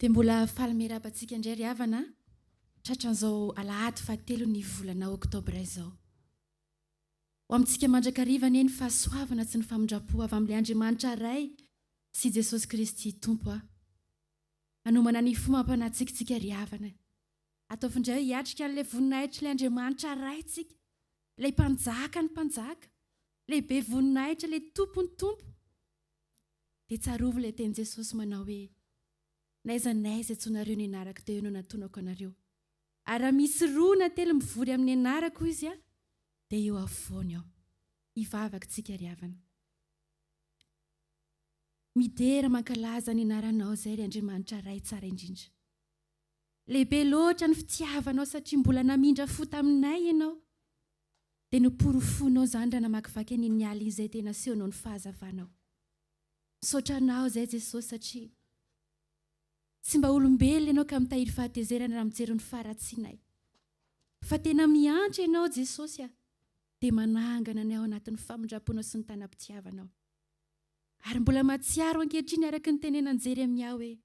Dia mbola faly miarabantsika indray ry havana tratran'izao alahady fahatelo ny volana Octobre izao. Ho amintsika mandrakariva ny fahasoavana sy ny famindrapo avy amin'ilay Andriamanitra iray sy Jesosy Kristy Tompo. Hanomana ny fomam-panatsika ry havana. Ataovy indray hiatrika an'ilay voninahitra ilay Andriamanitra iray tsika, ilay mpanjaka ny mpanjaka, lehibe voninahitra ilay tompo ny tompo. Dia tsarovy ilay teny Jesosy manao hoe n'aiza n'aiza tsonareo ny anarako teo no natonako anareo. Ary raha misy roa na telo mivory amin'ny anarako izy dia eo afovoany aho. Hivavaka tsika ry havana. Midera mankalaza ny anaranao izay ry Andriamanitra iray tsara indrindra. Lehibe loatra ny fitiavanao satria mbola namindra fo taminay ianao. Dia noporofonao izany raha namakivaky ny alina izay tena asehonao ny fahazavanao. Misaotranao izay Jesosy satria tsy mba olombelona ianao ka mitahiry fahatezerana raha mijery ny faharatsianay. Fa tena miantra ianao Jesosy dia manangana anay ao anatin'ny famindraponao sy ny tanam-pitiavanao. Ary mbola mahatsiaro ankehitriny araka ny tenenan'i Jeremia hoe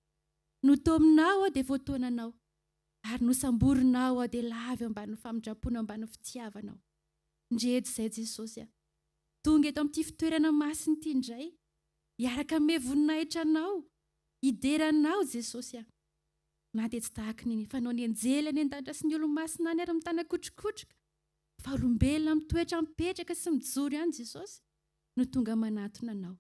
notominao aho dia voatoananao ary nosamborinao aho dia lavy ambanin'ny famindraponao ambanin'ny fitiavanao. Ndreto izay Jesosy tonga eto amin'ity fitoerana masina ity indray hiaraka me voninahitra anao. Hideranao Jesosy na dia tsy tahaka ny fanao ny anjely any an-danitra sy ny olo-masina any ary mitanakotrokotroka fa olombelona mitoetra mipetraka sy mijoro ihany Jesosy no tonga manatona anao.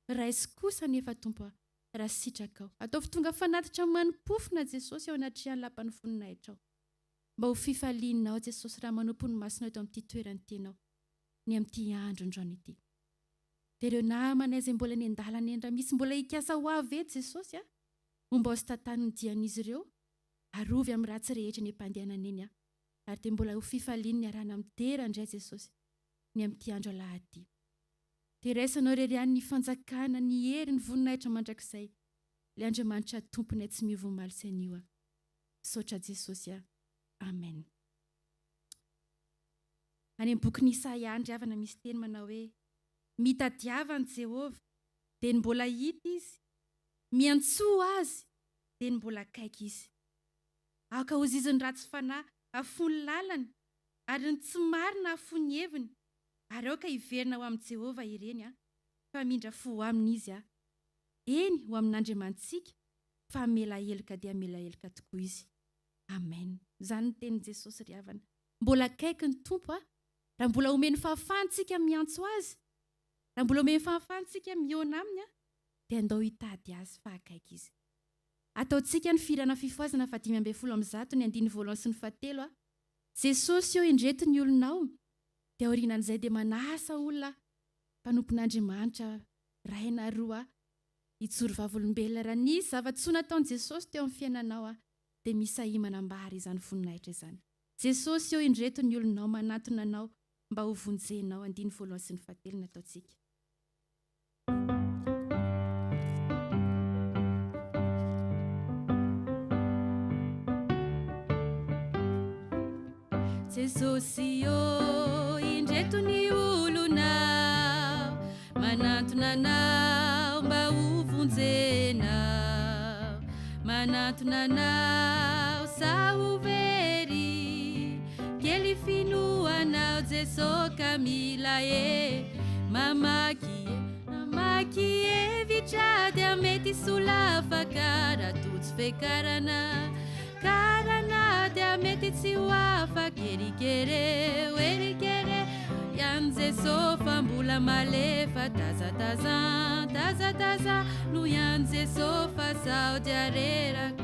Raisy kosa nefa Tompo raha sitraka ao. Ataovy tonga fanatitra manimpofona Jesosy ao anaty ny lapan'ny voninahitra ao. Mba ho fifalianao Jesosy raha manompo ny masonao eto amin'ity toerana ity ianao ny amin'ity andro androany ity. Dia ireo namana izay mbola ny an-dalana eny raha misy mbola hikasa ho avy eto Jesosy mba ho sy tantan'ny dian'izy ireo arovy amin'ny ratsy rehetra ny ampandehanana eny ary dia mbola ho fifaliany ny arahana mitera indray Jesosy ny amin'ity andro alahady. Dia raisanao irery ihany ny fanjakana ny hery ny voninahitra mandrakizay ilay Andriamanitra tomponay tsy miova omaly sy anio. Misaotra Jesosy. Amen. Any amin'ny boky Isaia ry havana misy teny manao hoe mitadiavany Jehovah dia ny mbola hita izy, miantsoa azy dia ny mbola akaiky izy. Aoka hozy izy ny ratsy fanahy afony lalany ary ny tsy marina afony heviny ary aoka hiverina ho amin'ny Jehovah ireny fa mindra fo ho aminy izy eny ho amin'Andriamantsika fa mela elaka dia mela elaka tokoa izy. Amen. Izany ny tenin'i Jesosy ry havana. Mbola akaiky ny Tompo raha mbola omeny fahafahantsika miantso azy. Raha mbola omeny fahafahantsika mihaona aminy dia andao hitady azy fa akaiky izy. Ataontsika ny firana fifoazana 520 ny 9 sy ny 7. Jesosy eo indreto ny olonao dia aorianan'izay dia manasa olona mpanompon'Andriamanitra ray na roa hijoro vavolombelona raha nisy zava-tsoa nataon'i Jesosy teo amin'ny fiainanao dia misy ahimana ambary izany voninahitra izany. Jesosy eo indreto ny olonao manatona anao mba ho vonjenao 9 sy ny 7 nataontsika. Jesosy eo indreto ny olonao manatona anao mba ho vonjenao, manatona anao sa ho very kely finoanao Jesosy ka mila mamaky hevitra dia mety solafaka raha tojo fekarana dia mety tsy ho afaka erikere ihany Jesosy fa mbola malefa taza no ihany Jesosy fa sao dia reraka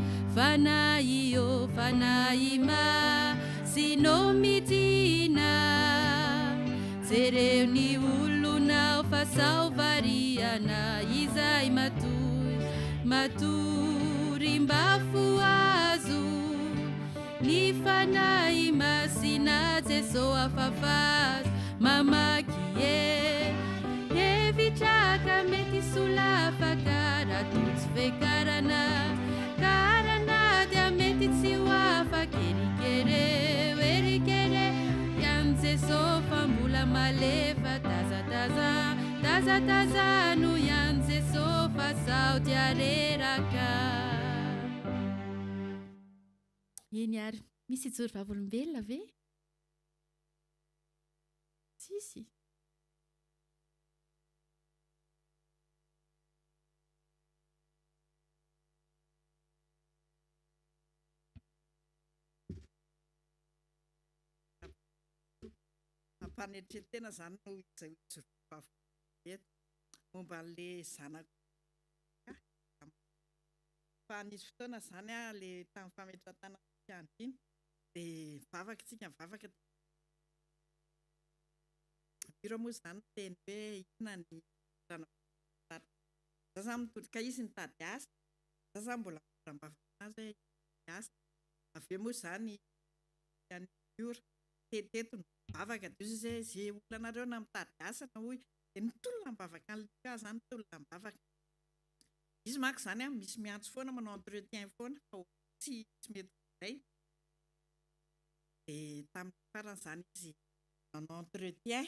fanahy ma sino midina jereo ny olonao fa sao variana izay matory mba foazo ny fanahy masina Jesosy afafazo mamaky hevitra ka mety solafaka raha tojo fekarana dia mety tsy ho afaka erikere ihany Jesosy fa mbola malefa taza no ihany Jesosy fa sao dia reraka eny ary misy ijoro vavolombelona ve? Sisy. Mampanetretena zany no izay ijoro vavolombelona momba le zanako. Fa nisy fotoana zany le tamin'ny fametratana fiandry iny dia mivavaka tsika mivavaka. Biro moa zany teny hoe inona ny za zany mitodika izy nitady asa, za zany mbola mivavaka azy hoe asa. Avy eo moa zany any ora teto no mivavaka dia izay olonareo na mitady asa na hoy dia nitolona mivavaka an'lika zany nitolona mivavaka. Izy manko zany misy miantso foana manao entretien foana fa tsy mety izay. Dia tamin'ny farany zany izy manao entretien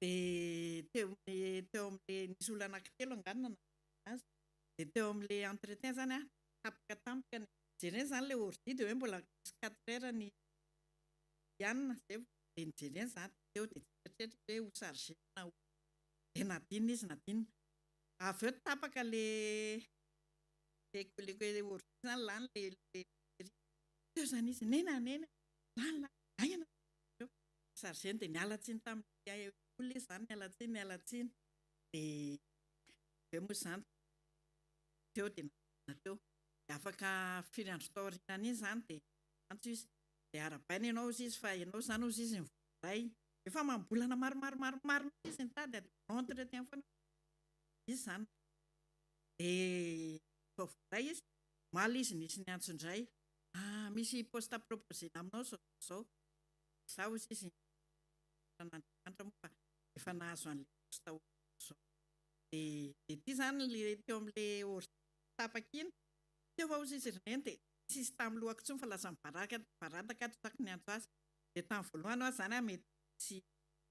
dia teo amin'ilay nisy olona anankitelo angano azy dia teo amin'ilay entretien zany tampoka jereny zany ilay ordi dia hoe mbola misy 4 heures ny ianona zay dia nijereny zany teo dia tsetretra hoe ho chargena dia nadinina izy nadinina. Avy eo tapaka le ordi zany lany le teo zany izy nena lany aingana chargeny dia niala tsiny tamin'ilay olona izy zany niala tsiny dia eo moa zany teo dia nadinina teo dia afaka firy andro tao aorianany iny zany dia antso izy dia arabaina ianao izy fa ianao zany ozy izy nivoray efa mambolana maromaro izy nitady manao entretien foana izy zany dia voavoray izy maly izy nisy niantso indray misy poste proposena aminao zao za ozy izy n'Andriamanitra moa fa efa nahazo an'ilay poste zao dia ty zany teo amin'ilay ordi tapaka iny teo fa ozy izy reneny dia tsisy tamin'ny lohako intsony fa lasa mibaradaka tsaka niantso azy dia tamin'ny voalohany aho zany mety tsy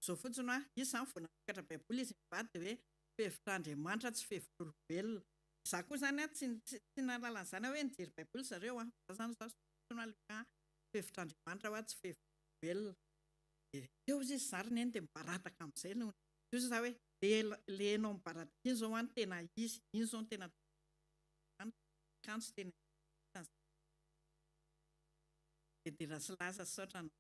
zao fotsiny izy zany vao nanokatra baiboly izy mivady dia hoe fevitr'Andriamanitra tsy fevitr'olombelona. Za koa zany tsy nahalala an'izany hoe nijery baiboly zareo za zany fevitr'Andriamanitra hoa tsy fevitr'olombelona. Teo izy zariny eny dia mibaradaka amin'izay no izy za hoe le enao mibaradaka iny zao any tena izy iny zao tena kanjo tena dia raha sy laza saotra no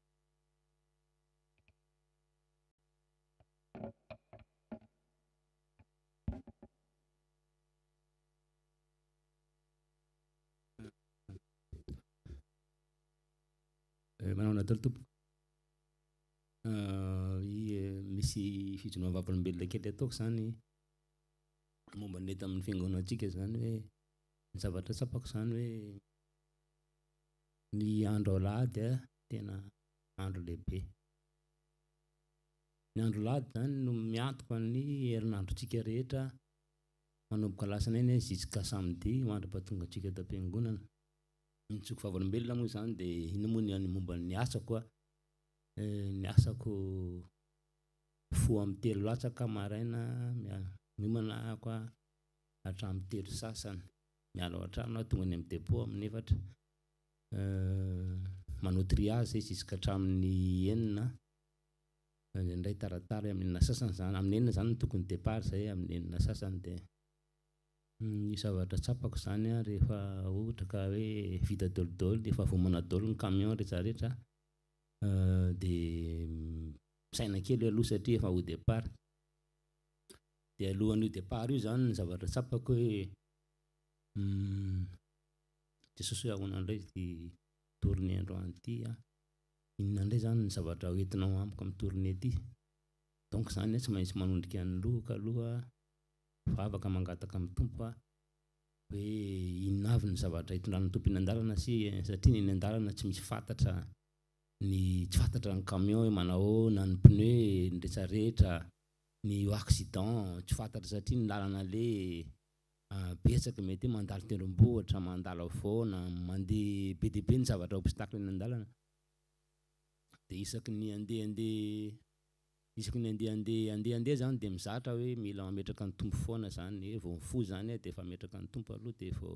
manao natao tompo misy fijinoana vavolombelona kely ataoko zany momba ny hita amin'ny fiangonantsika zany hoe ny zavatra tsapako zany hoe ny andro alahady tena andro lehibe. Ny andro alahady zany no miantoka ny herinandrontsika rehetra manomboka lasinainy ziska samedi ho andram-pahatonga antsika tam-piangonana. Ny tsoko vavolombelona moa zany dia ino moa ny momba ny asako ny asako 13 latsaka maraina miomana ako hatramin'ny 3 sasany miala ao an-trano tonga ny amin'ny depôt amin'ny 4 manao triage ziska hatramin'ny 9 indray taratara amin'ny 9 sasany zany amin'ny 9 zany tokony départ zay amin'ny 9 sasany dia ny zavatra tsapako zany rehefa ohatra ka hoe vita daolidaoly efa vomana daoly ny camion rehetrarehetra dia misaina kely aloha satria efa ho départ. Dia alohan'io départ io zany ny zavatra tsapako hoe Jesosy ahoana indray ty tournée androany ity inona indray zany ny zavatra hoentinao amiko amin'ny tournée ty. Donc zany tsy maintsy manondrika ny lohako aloha fa afaka mangataka amin'ny tompo hoe inona avy ny zavatra hitondran'ny tompo eny an-dalana satria ny eny an-dalana tsy misy fantatra tsy fantatra ny camion hoe manao na ny pneu ny rehetrarehetra ny accident tsy fantatra satria ny lalana le betsaka mety mandalo tendrombohitra mandalo foana mandeha be dia be ny zavatra obstacle eny an-dalana dia isaky ny andeha zany dia mizatra hoe mila mametraka ny tompo foana zany vao mifoha zany dia efa metraka ny tompo aloha dia vao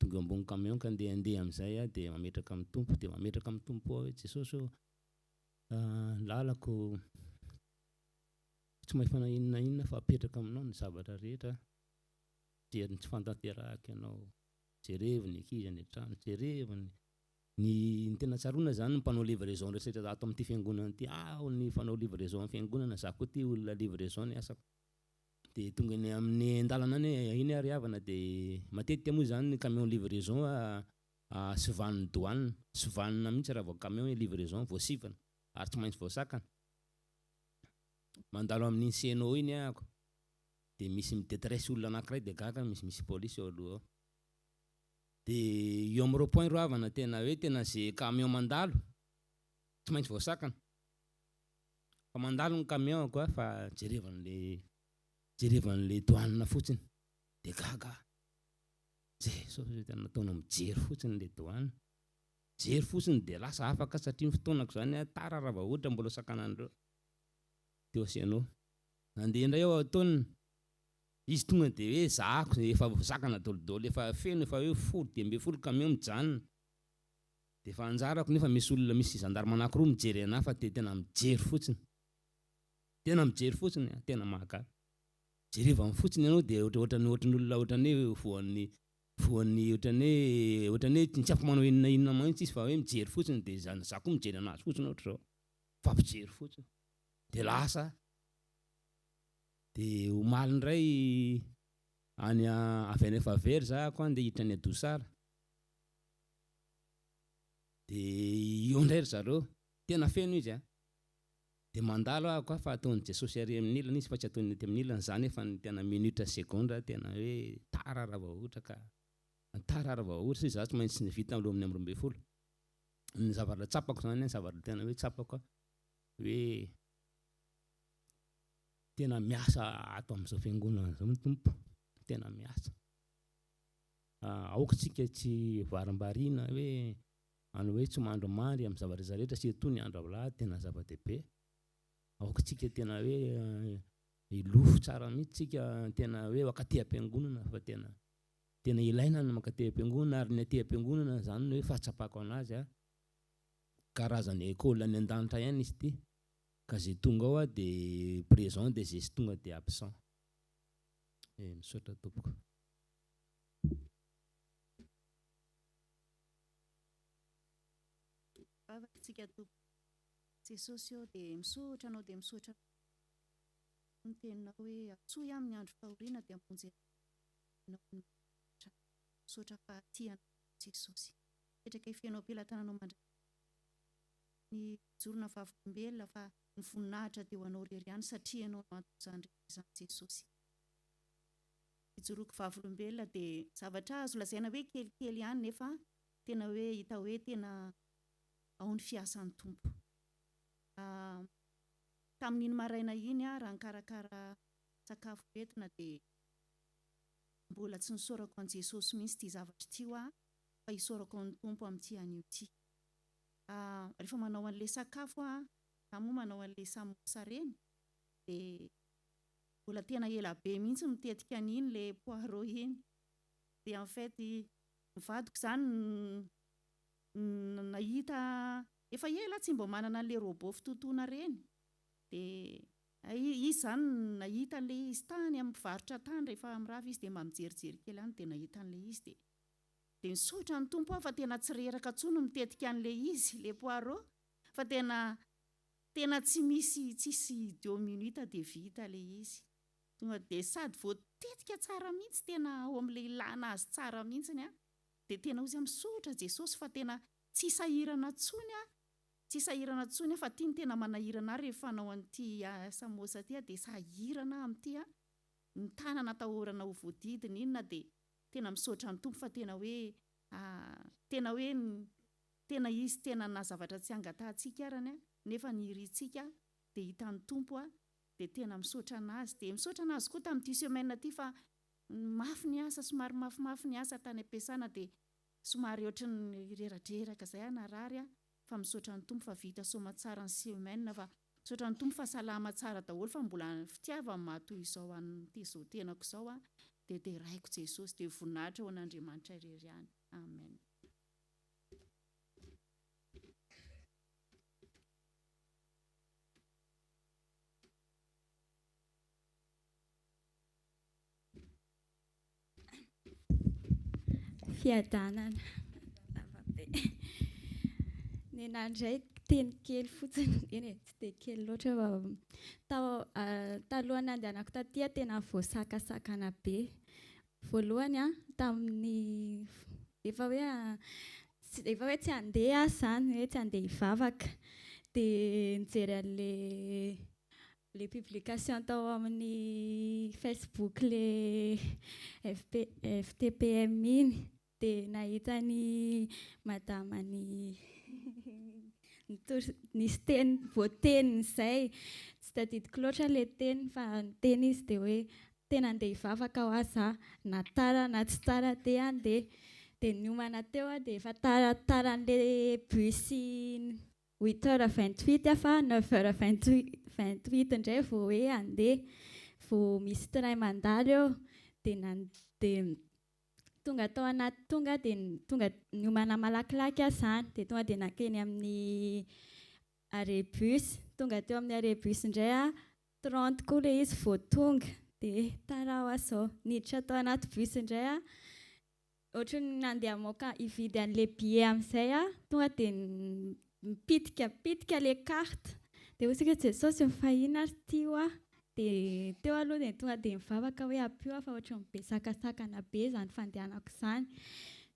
tonga ambony camion ka andeha amin'izay dia mametraka amin'ny tompo, dia mametraka amin'ny tompo ao hoe Jesosy lalako tsy mahita na inona inona fa apetraka aminao ny zavatra rehetra dia tsy fantanterahako ianao. Jerevy ny ankizy any an-trano, jerevy ny tena tsaroana zany ny mpanao livraison rehetra ato amin'ity fiangonana ity. Ny mpanao livraison amin'ny fiangonana, za koa ty olona livraison ny asako. Dia tonga ny amin'ny an-dalana any iny ary havana dia matetika moa zany ny camion livraison sivan'ny douane, sivanina mihitsy raha vao camion livraison voasivana ary tsy maintsy voasakana. Mandalo amin'iny CNO iny ahako dia misy midetresy olona anankiray dia gaga misy polisy eo aloha ao. Dia eo amin'ireo point ro havana tena hoe tena zay camion mandalo tsy maintsy voasakana. Fa mandalo ny camion koa fa jerevan'le douane fotsiny dia gaga. Jesosy tena nataona mijery fotsiny le douane. Jery fotsiny dia lasa afaka satria ny fotoanako zany tara raha vao ohatra mbola sakana andreo. Teo CNO. Nandeha indray ao ataoniny. Izy tonga dia hoe zahako efa sakana dôlidôly efa feno efa hoe 10 camion mijanona. Dia efa anjarako nefa misy gendarme anankiroa mijery anahy fa tena mijery fotsiny. Tena mijery fotsiny, tena mahagaga. Jerevany fotsiny ianao dia ohatran'ny olona ohatran'ny voan'ny ohatran'ny hoe tsy afaka manao inona inona mihitsy izy fa hoe mijery fotsiny dia za koa mijery anazy fotsiny ohatra zao. Fa mijery fotsiny. Dia lasa dia omaly indray any avy any Efavery za koa andeha hiditra any Adosara. Dia io indray ry zareo tena feno izy dia mandalo ahako fa ataon'i Jesosy ary amin'ny ilana izy fa tsy ataony ety amin'ny ilana, zany efa ny tena minitra segondra tena hoe tara raha vao ohatra ka tara raha vao ohatra za tsy maintsy vita aloha amin'ny 12. Ny zavatra tsapako zany, ny zavatra tena hoe tsapako hoe tena miasa ato amin'izao fiangonana zao ny tompo, tena miasa. Aokantsika tsy varim-bariana hoe tsy mandro-mandry amin'ny zavatra rehetra sy toy ny andro alahady tena zava-dehibe. Aokantsika tena hoe ilofo tsara mihitsy tsika tena hoe makaty am-piangonana fa tena ilaina ny makaty am-piangonana ary ny aty am-piangonana zany hoe fahatsapako anazy karazany école any an-danitra ihany izy ity. Ka zay tonga ao dia présent dia zay sy tonga dia absent. Misaotra tompoko. Vavatsika tompo Jesosy eo dia misaotra anao dia misaotra ny teninao hoe atsoy amin'ny andro fahoriana dia amonjy anao misaotra fahatiana Jesosy. Petraka ifenao am-pelatananao mandray ny jorona vavolombelona fa ny voninahitra dia ho anao rery ihany satria ianao no antony izany rehetra izany Jesosy. Ijoroako vavolombelona dia zavatra azo lazaina hoe kelikely ihany nefa tena hoe hita hoe tena ao ny fiasan'ny tompo. Tamin'iny maraina iny raha nikarakara sakafo entina dia mbola tsy nisaorako an Jesosy mihitsy ity zavatra ity fa isaorako ny tompo amin'ity anio ity. Rehefa manao an'ilay sakafo moa manao an'ilay samosa reny dia mbola tena ela be mihitsy mitetika an'iny ilay poireau iny. Dia en fait mivadiko zany nahita efa ela tsy mbo manana an'ilay robot fitotoana reny. Dia izy zany nahita an'ilay izy tany amin'ny mpivarotra tany rehefa mirava izy dia mba mijerijery kely any dia nahita an'ilay izy dia nisaotra ny tompo fa tena tsy reraka intsony mitetika an'ilay izy ilay poireau fa tena tsy misy 2 minutes dia vita ilay izy. Tonga dia sady voatetika tsara mihitsy tena ao amin'ilay ilana azy tsara mihitsy dia tena ozy misaotra Jesosy fa tena tsy sahirana intsony fa tia ny tena manahirana rehefa hanao an'ity samosa ity dia sahirana amin'ity ny tanana atahorana ho voadidina inona dia tena misaotra ny tompo fa tena izy tena na zavatra tsy angatahantsika arany nefa ny irintsika dia hitan'ny tompo dia tena misaotra anazy. Dia misaotra anazy koa tamin'ity semaine ity fa mafy ny asa, somary mafimafy ny asa tany am-piasana dia somary ohatran'ny reradreraka izay narary fa misaotra ny tompo fa vita soma tsara ny semaine fa misaotra ny tompo fa salama tsara daholo fa mbola fitiavany mahatoy izao an'ity zao tenako izao dia teraiko Jesosy dia voninahitra ho an'Andriamanitra irery ihany. Amen. Fiadanana zava-be. Ny nandray teny kely fotsiny eny tsy dia kely loatra taloha nandehanako taty tena voasakasakana be. Voalohany tamin'ny efa hoe tsy handeha zany, hoe tsy handeha hivavaka, dia nijery an'le publication tao amin'ny Facebook le FPTM iny, dia nahita ny madamany nisy teny voateniny izay, tsy tadidiko loatra le teny fa ny teny izy dia hoe tena andeha hivavaka ho aza na tara na tsy tara dia andeha. Dia niomana teo dia efa taran'le bus 8h28 fa 9h28 indray vao hoe andeha, vao misy train mandalo eo dia tonga tao anaty tonga niomana malakilaky zany, dia tonga dia nakeny amin'ny arrêt bus. Tonga teo amin'ny arrêt bus indray 30 koa le izy vao tonga, dia tara ho aza niditra tao anaty bus indray ohatrany nandeha moka hividy an'le billet amin'izay tonga dia mipitika le carte, dia hoy Jesosy mifahina ary ty ho dia teo aloha dia tonga dia mivavaka hoe ampio fa ohatrany be sakasakana be zany fandehanako zany.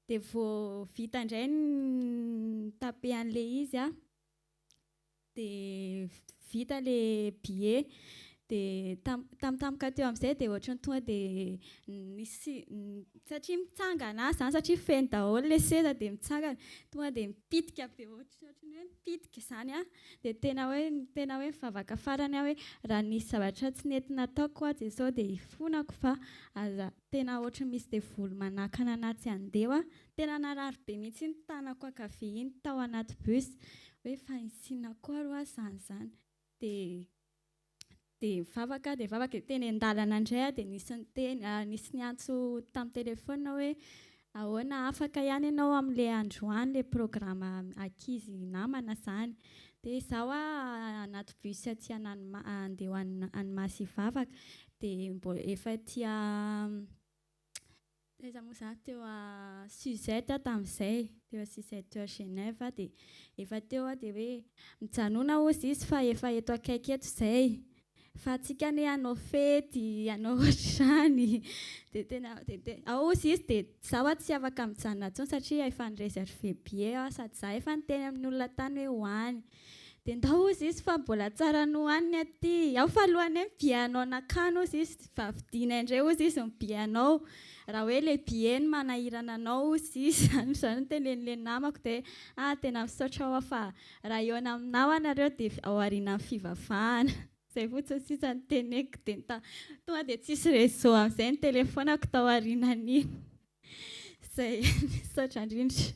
Dia vao vita indray ny tapehan'le izy dia vita le billet, dia tamtampoka teo amin'izay dia ohatrany tonga dia nisy satria mitsangana zany, satria feno daholo le seza dia mitsangana, tonga dia mipitika be ohatrany hoe mipitika zany dia tena hoe mivavaka farany hoe raha nisy zavatra tsy nety nataoko Jesosy dia hifonako fa aza tena ohatrany misy dia voly manakana anahy tsy handeha tena narary be mihitsy ny tanako ankavia iny tao anaty bus hoe fa insinako ary zany. Dia mivavaka teny an-dalana indray dia nisy niantso tamin'ny telefona hoe ahoana afaka ihany ianao amin'ilay androany le programma ankizy namana zany. Dia izaho anaty bus aty andeha ho Anymasy hivavaka, dia efa taiza moa zany teo Suzette tamin'izay, teo Suzette Genève, dia efa teo dia hoe mijanona ozy izy fa efa eto akaiky eto izay, fa atsika ne hanao fety hanao ohatr'izany. Dia tena ao ozy izy dia izaho tsy afaka mijanona intsony satria efa nireserve billet sady izaho efa niteny amin'ny olona tany hoe hoany. Dia ndao ozy izy fa mbola tsara ny hoaniny aty, ao fa alohany hoe billet-anao nakano ozy izy fa vidiana indray ozy izy ny billet-anao, raha hoe le billet ny manahirana anao ozy izy zany no tenenin'le namako. Dia tena misaotra ao fa raha eo aminao anareo dia ao aorianan'ny fivavahana. Zay fotsiny sisa ny teneko dia tonga dia tsisy réseau amin'izay ny telefonako tao aorianan'iny. Zay misaotra indrindra.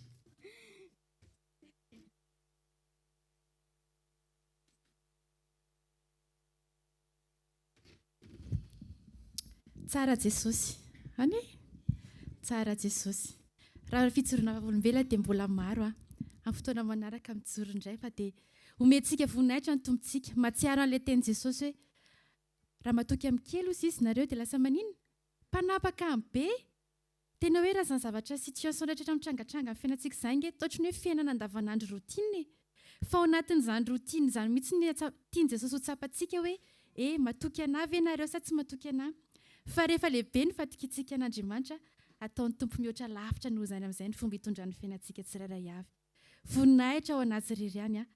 Tsara Jesosy, any tsara Jesosy. Raha fijorona olombelona dia mbola maro amin'ny fotoana manaraka mijoro indray fa dia omentsika voninahitra ny tompontsika, mahatsiaro an'ilay teny Jesosy hoe raha matoky amin'ny kely ozy izy nareo dia lasa maninona? Mpanapaka amin'ny be. Tena hoe raha zany zavatra situation rehetra mitrangatranga amin'ny fiainantsika izany nge ohatrany hoe fiainana andavanandro routine, fa ao anatin'izany routine izany mihitsy ny tiany Jesosy ho tsapantsika hoe matoky anahy ve nareo sa tsy matoky anahy? Fa rehefa lehibe ny fatokintsika an'Andriamanitra, ataon'ny tompo mihoatra lavitra noho izany amin'izay ny fomba hitondrany fiainantsika tsirairay avy. Voninahitra ao anazy irery ihany.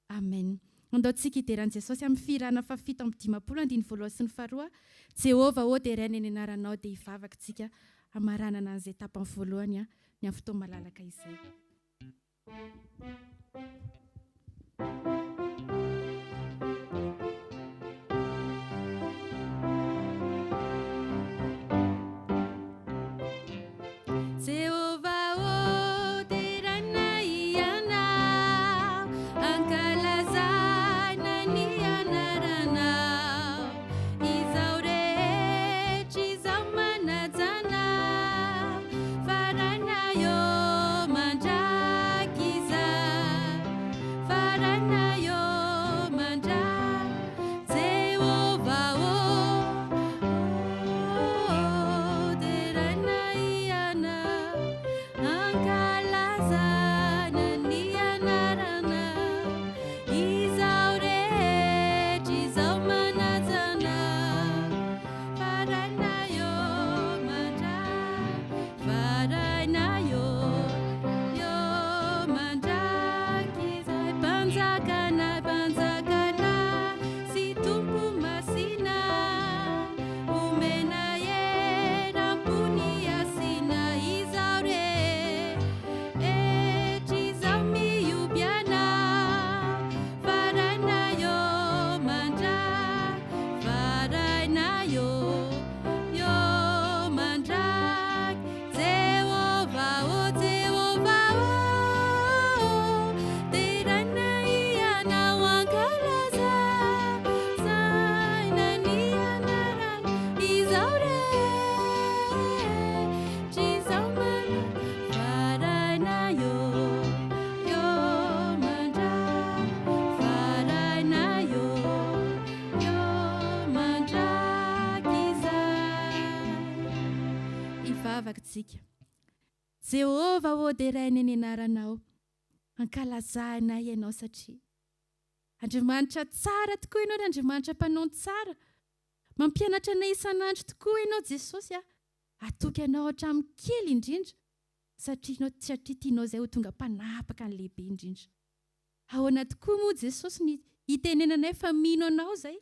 Amen. Andaontsika hideran'i Jesosy amin'ny firana fafito amin'ny 512 sy ny faharoa. Jehova ô dia rainy ny anaranao dia hivavaka tsika amaranana an'izay tapany voalohany ny amin'ny fotoana malalaka izay. Izao rehetra izao manadina mivavaka-tsika. Jehova ô dia rainy ny anaranao, ankalazana ianao satria Andriamanitra tsara tokoa ianao, Andriamanitra mpanaony tsara. Mampianatra anay isan'andro tokoa ianao Jesosy. Atoky anao hatramin'ny kely indrindra satria tianao izay ho tonga mpanapaka ny lehibe indrindra. Ahoana tokoa moa Jesosy ny hitenenanay fa mino anao izay.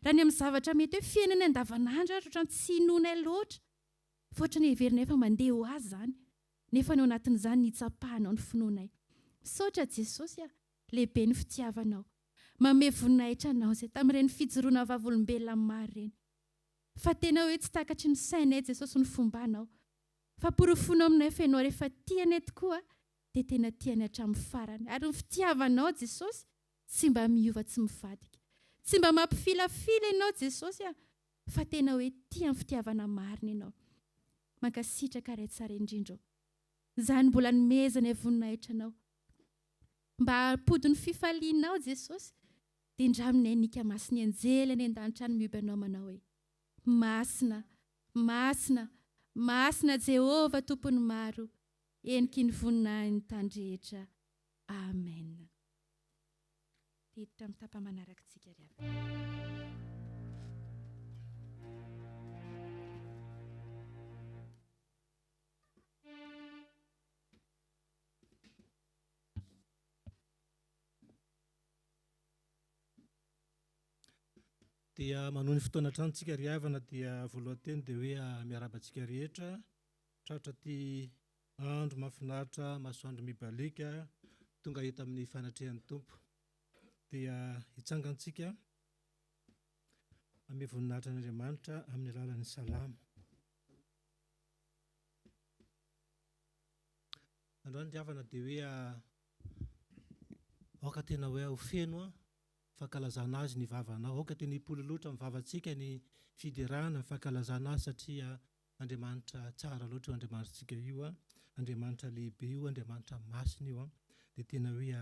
Raha ny amin'ny zavatra mety hoe fiainana andavanandro ohatran'ny tsy inonay loatra. Foatra ny heverinay fa mandeha ho azy izany. Nefa ny ao anatin'izany ny hitsapahanao ny finoanay. Misaotra Jesosy, lehibe ny fitiavanao. Manome voninahitra anao izay tamin'ireny fijoroana vavolombelona maro ireny. Fa tena hoe tsy takatry ny sainay Jesosy ny fombanao. Fa porofonao aminay fa ianao rehefa tianay tokoa dia tena tianay hatramin'ny farany. Ary ny fitiavanao Jesosy tsy mba miova, tsy mivadika. Tsy mba mampifilafila ianao Jesosy, fa tena hoe tia ny fitiavana marina ianao. Mankasitraka ray tsara indrindra. Izany mbola nomezana voninahitra anao. Mba hampody ny fifalianao Jesosy, dia indraminay nika masina anjely ny an-danitra ny mioby anao manao hoe masina, masina, masina Jehova tompony maro, eniky ny voninahiny tandrehetra. Amen. Hiditra amin'ny tapa-manaraka-tsika ry avy. Dia manohy ny fotoana trantsika ry havana dia voalohanteny dia hoe miarabantsika rehetra tratra ty andro mahafinaritra masoandro mibalika tonga hita amin'ny fanatrehan'ny tompo. Dia hitsangantsika amin'ny voninahitra an'Andriamanitra amin'ny alalan'ny salamo. Androany ry havana dia hoe aoka tena hoe ho feno fankalazana azy ny vavanao. Aoka tena hipololoatra amin'ny vavantsika ny fiderana fankalazana azy satria Andriamanitra tsara loatra io Andriamanitrantsika io, Andriamanitra lehibe io, Andriamanitra masina io. Dia tena hoe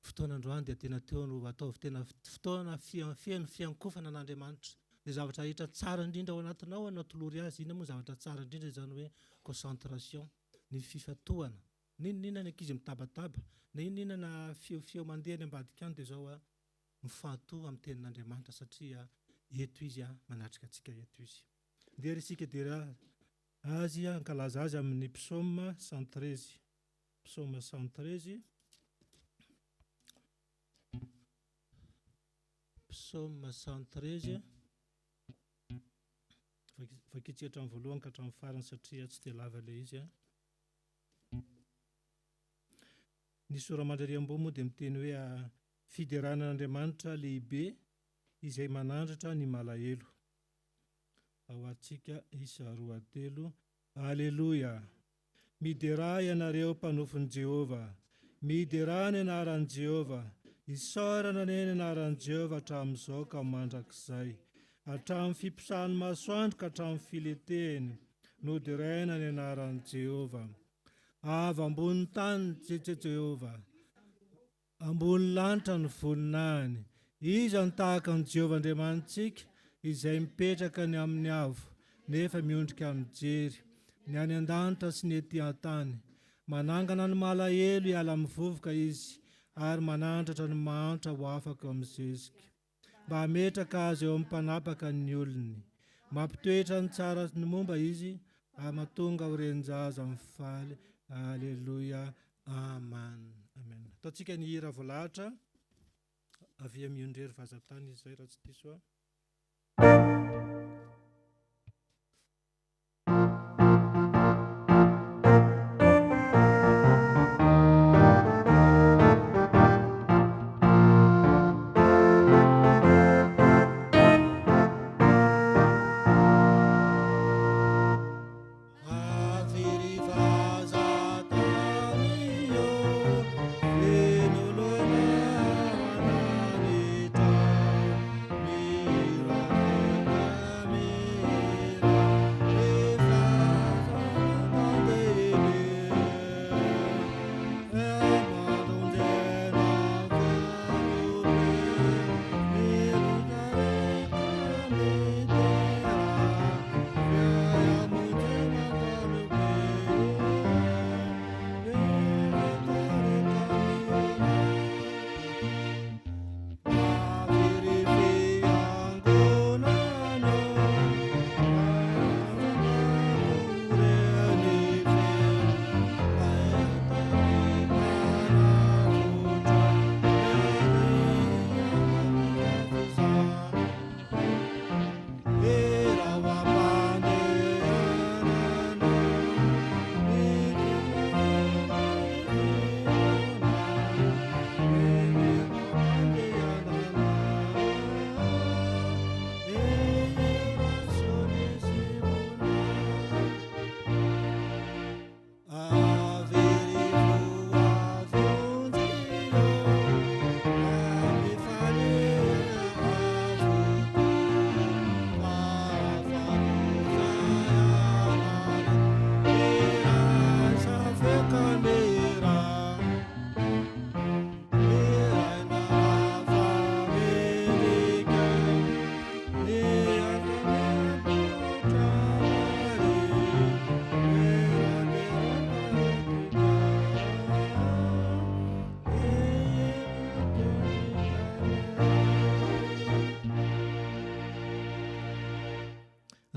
fotoana androany dia tena teo no ataovy tena fotoana feno fiankofana an'Andriamanitra. Dia zavatra rehetra tsara indrindra ao anatinao anao tolory azy. Inona moa zavatra tsara indrindra izany hoe concentration, ny fifantohana. Ninona ny ankizy mitabataba, na inona na feo mandeha ny ambadika any dia izao mifantoha amin'ny tenin'Andriamanitra satria eto izy manatrika antsika eto izy. Dia risika dia azy ankalaza azy amin'ny psaume 113. Psaume 113. Psaume 113. Vakitsika hatramin'ny voalohany ka hatramin'ny farany satria tsy dia lava ilay izy. Ny soramandreriam-bo moa dia miteny hoe fideranan'Andriamanitra lehibe izay manandratra ny malahelo. Ao antsika isa 2:3. Alleluia. Midera ianareo mpanofon'i Jehova. Midera ny anaran'i Jehova. Isaorana ny anaran'i Jehova hatramin'izao ka mandrakizay. Hatramin'ny fiposahany masoandro ka hatramin'ny filetehany. Noderaina ny anaran'i Jehova. Avy ambony tany Jehova, ambony lanitra ny voninahiny. Iza ny tahaka ny Jehova Andriamanitsika izay mipetraka ny amin'ny avo nefa miondrika amin'ny jery, ny any an-danitra sy ny ety an-tany. Manangana ny malahelo hiala amin'ny vovoka izy ary manandratra ny mahantra ho afaka amin'ny zezika. Mba hametraka azy eo amin'ny mpanapaka ny olony. Mampitoetra ny tsara ny momba izy ary mahatonga ho renjaza amin'ny faly. Alleluia. Amen. Amen. Ataontsika ny hira voalahatra avy amin'ny ondrery vazantany izay raha tsy diso aho.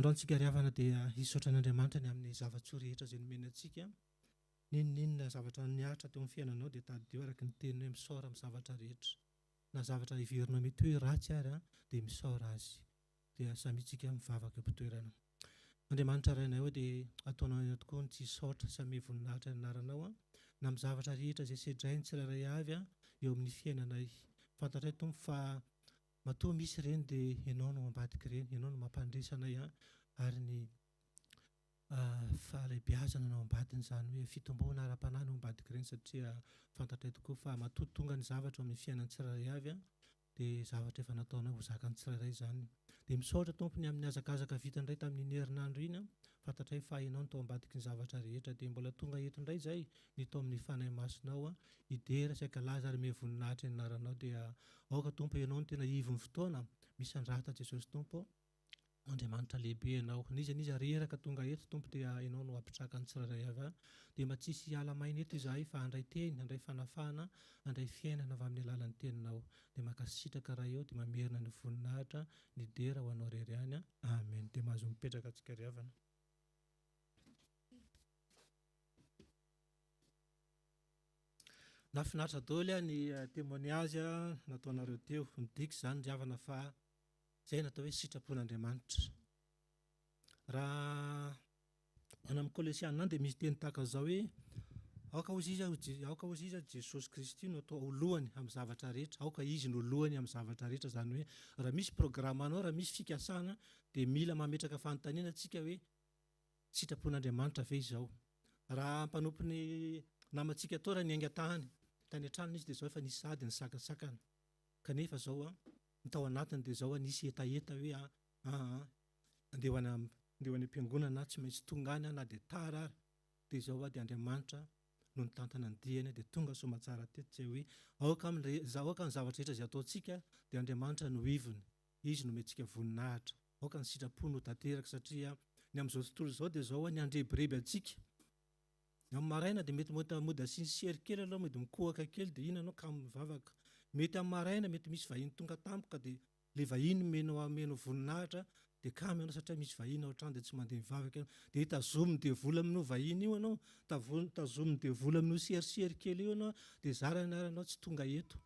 Androantsika ry havana dia hisaotra an'Andriamanitra ny amin'ny zavatsoa rehetra izay nomena antsika. Ninona zavatra niaritra teo amin'ny fiainanao dia taddio araka ny teniny hoe misaora amin'ny zavatra rehetra. Na zavatra iverinao mety hoe ratsy ary dia misaora azy. Dia samitsika mivavaka eo am-pitoerana. Andriamanitra rainay ao dia ataonao ihany tokoa ny tsy hisaotra sy hanome voninahitra ny anaranao na amin'ny zavatra rehetra izay sedrainy tsirairay avy eo amin'ny fiainanay. Fantatray Tompo fa matoa misy ireny dia ianao no ambadika ireny, ianao no mampandresanay ary ny fahalehibiazana no ambadiny izany hoe fitomboana ara-panahy no ambadika ireny satria fantatray tokoa fa matoa tonga ny zavatra amin'ny fiainan'ny tsirairay avy dia zavatra efa nataonao ho zakan'ny tsirairay izany. Dia misaotra Tompony amin'ny hazakazaka vita indray tamin'ny herinandro iny fantatray fa ianao no tao ambadiky ny zavatra rehetra dia mbola tonga eto indray izay ny tao amin'ny fanahy masonao hidera sy hankalaza ary me voninahitra ny anaranao dia aoka Tompo ianao no tena ivon'ny fotoana misy andrata Jesosy Tompo. Andriamanitra lehibe ianao. Niza reraka tonga eto Tompo dia ianao no apitraka ny tsirairay avy dia mba tsisy hiala maina eto izahay fa handray teny, handray fanafana, handray fiainana avy amin'ny alalan'ny teninao. Dia makasitraka raha eo dia mamerina ny voninahitra ny dera ho anao rery ihany. Amen. Dia mahazo mipetraka antsika ry havana. Nafinaritra daholo ny témoignage nataonareo teo. Midika izany ry havana fa izay natao hoe sitrapon'Andriamanitra. Raha any amin'ny Kolosiana dia misy teny tahaka izao hoe aoka hozy izy Jesosy Kristy no atao lohany amin'ny zavatra rehetra, aoka izy no lohany amin'ny zavatra rehetra, izany hoe raha misy programanao, raha misy fikasana dia mila mametraka fanontaniana antsika hoe sitrapon'Andriamanitra ve izao. Raha mpanompo ny namantsika tao raha ny haingan-tany tany an-tranony izy dia izao efa nisy sady ny sakasakana kanefa izao ny tao anatiny dia izao nisy etaeta hoe andeha ho any am-piangonana tsy maintsy tonga any na dia tara ary dia izao dia Andriamanitra no nitantana ny diany dia tonga soamantsara teto izay hoe aoka ny zavatra rehetra izay ataontsika dia Andriamanitra no ivony, izy no mentsika voninahitra, aoka ny sitrapon'ny ho tanteraka satria ny amin'izao tontolo izao dia izao ny andrebireby antsika. Ny amin'ny maraina dia mety mody asinysery kely aloha, mody mikohaka kely dia iny anao ka mivavaka. Mety amin'ny maraina mety misy vahiny tonga tampoka dia ilay vahiny meno voninahitra dia kamo ianao satria misy vahiny ao an-trano dia tsy mandeha mivavaka ianao. Dia tazominy dia vola amin'io vahiny io ianao, tazominy dia vola amin'io serisery kely io ianao dia zara anaranao tsy tonga eto.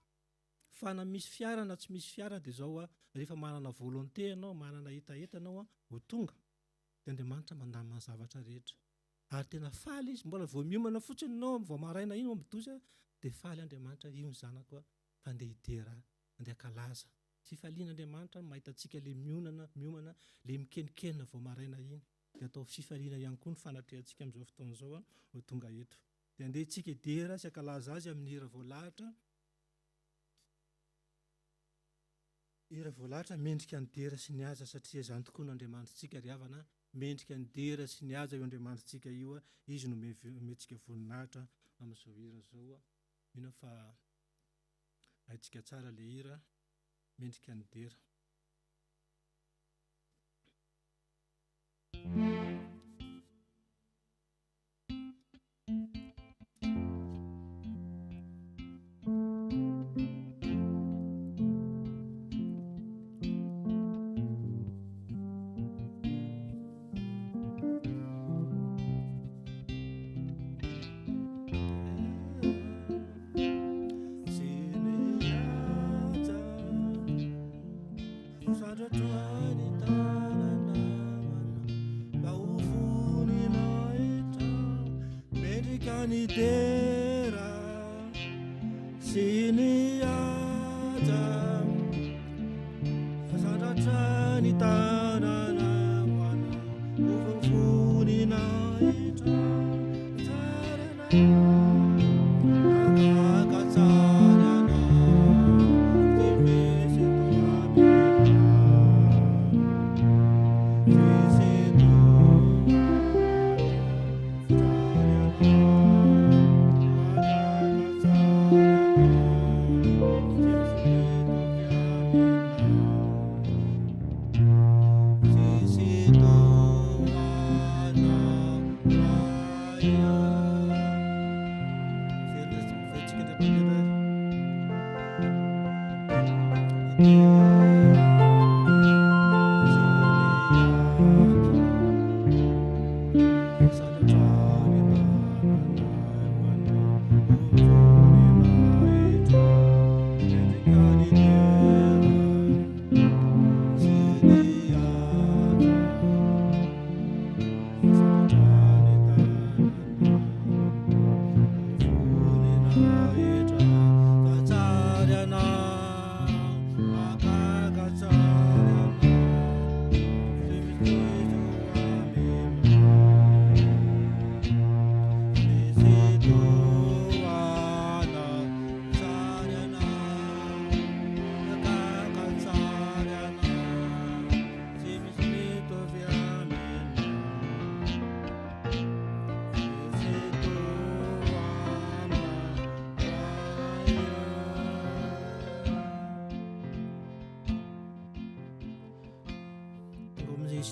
Fa na misy fiara na tsy misy fiara dia izao rehefa manana volonté ianao, manana etaeta ianao ho tonga dia Andriamanitra mandamina ny zavatra rehetra. Ary tena faly izy, mbola vao miomana fotsiny ianao vao maraina iny midoza dia faly Andriamanitra, io ny zanako fa andeha hidera, andeha kalaza. Tsy falian'Andriamanitra mahita antsika ilay miomana, ilay mikenikena vao maraina iny. Dia atao fifaliana ihany koa ny fanatrehantsika amin'izao fotoana izao ho tonga eto. Dia andeha tsika hidera sy hankalaza azy amin'ny hira voalahatra. Hira voalahatra mendrika ny dera sy ny haza satria izany tokoa no Andriamanitsika ry havana. Mendrika ny dera sy ny haza io Andriamanitsika io, izy no mentsika voninahitra amin'izao hira izao. Mino fa haitsika tsara ilay hira, mendrika ny dera.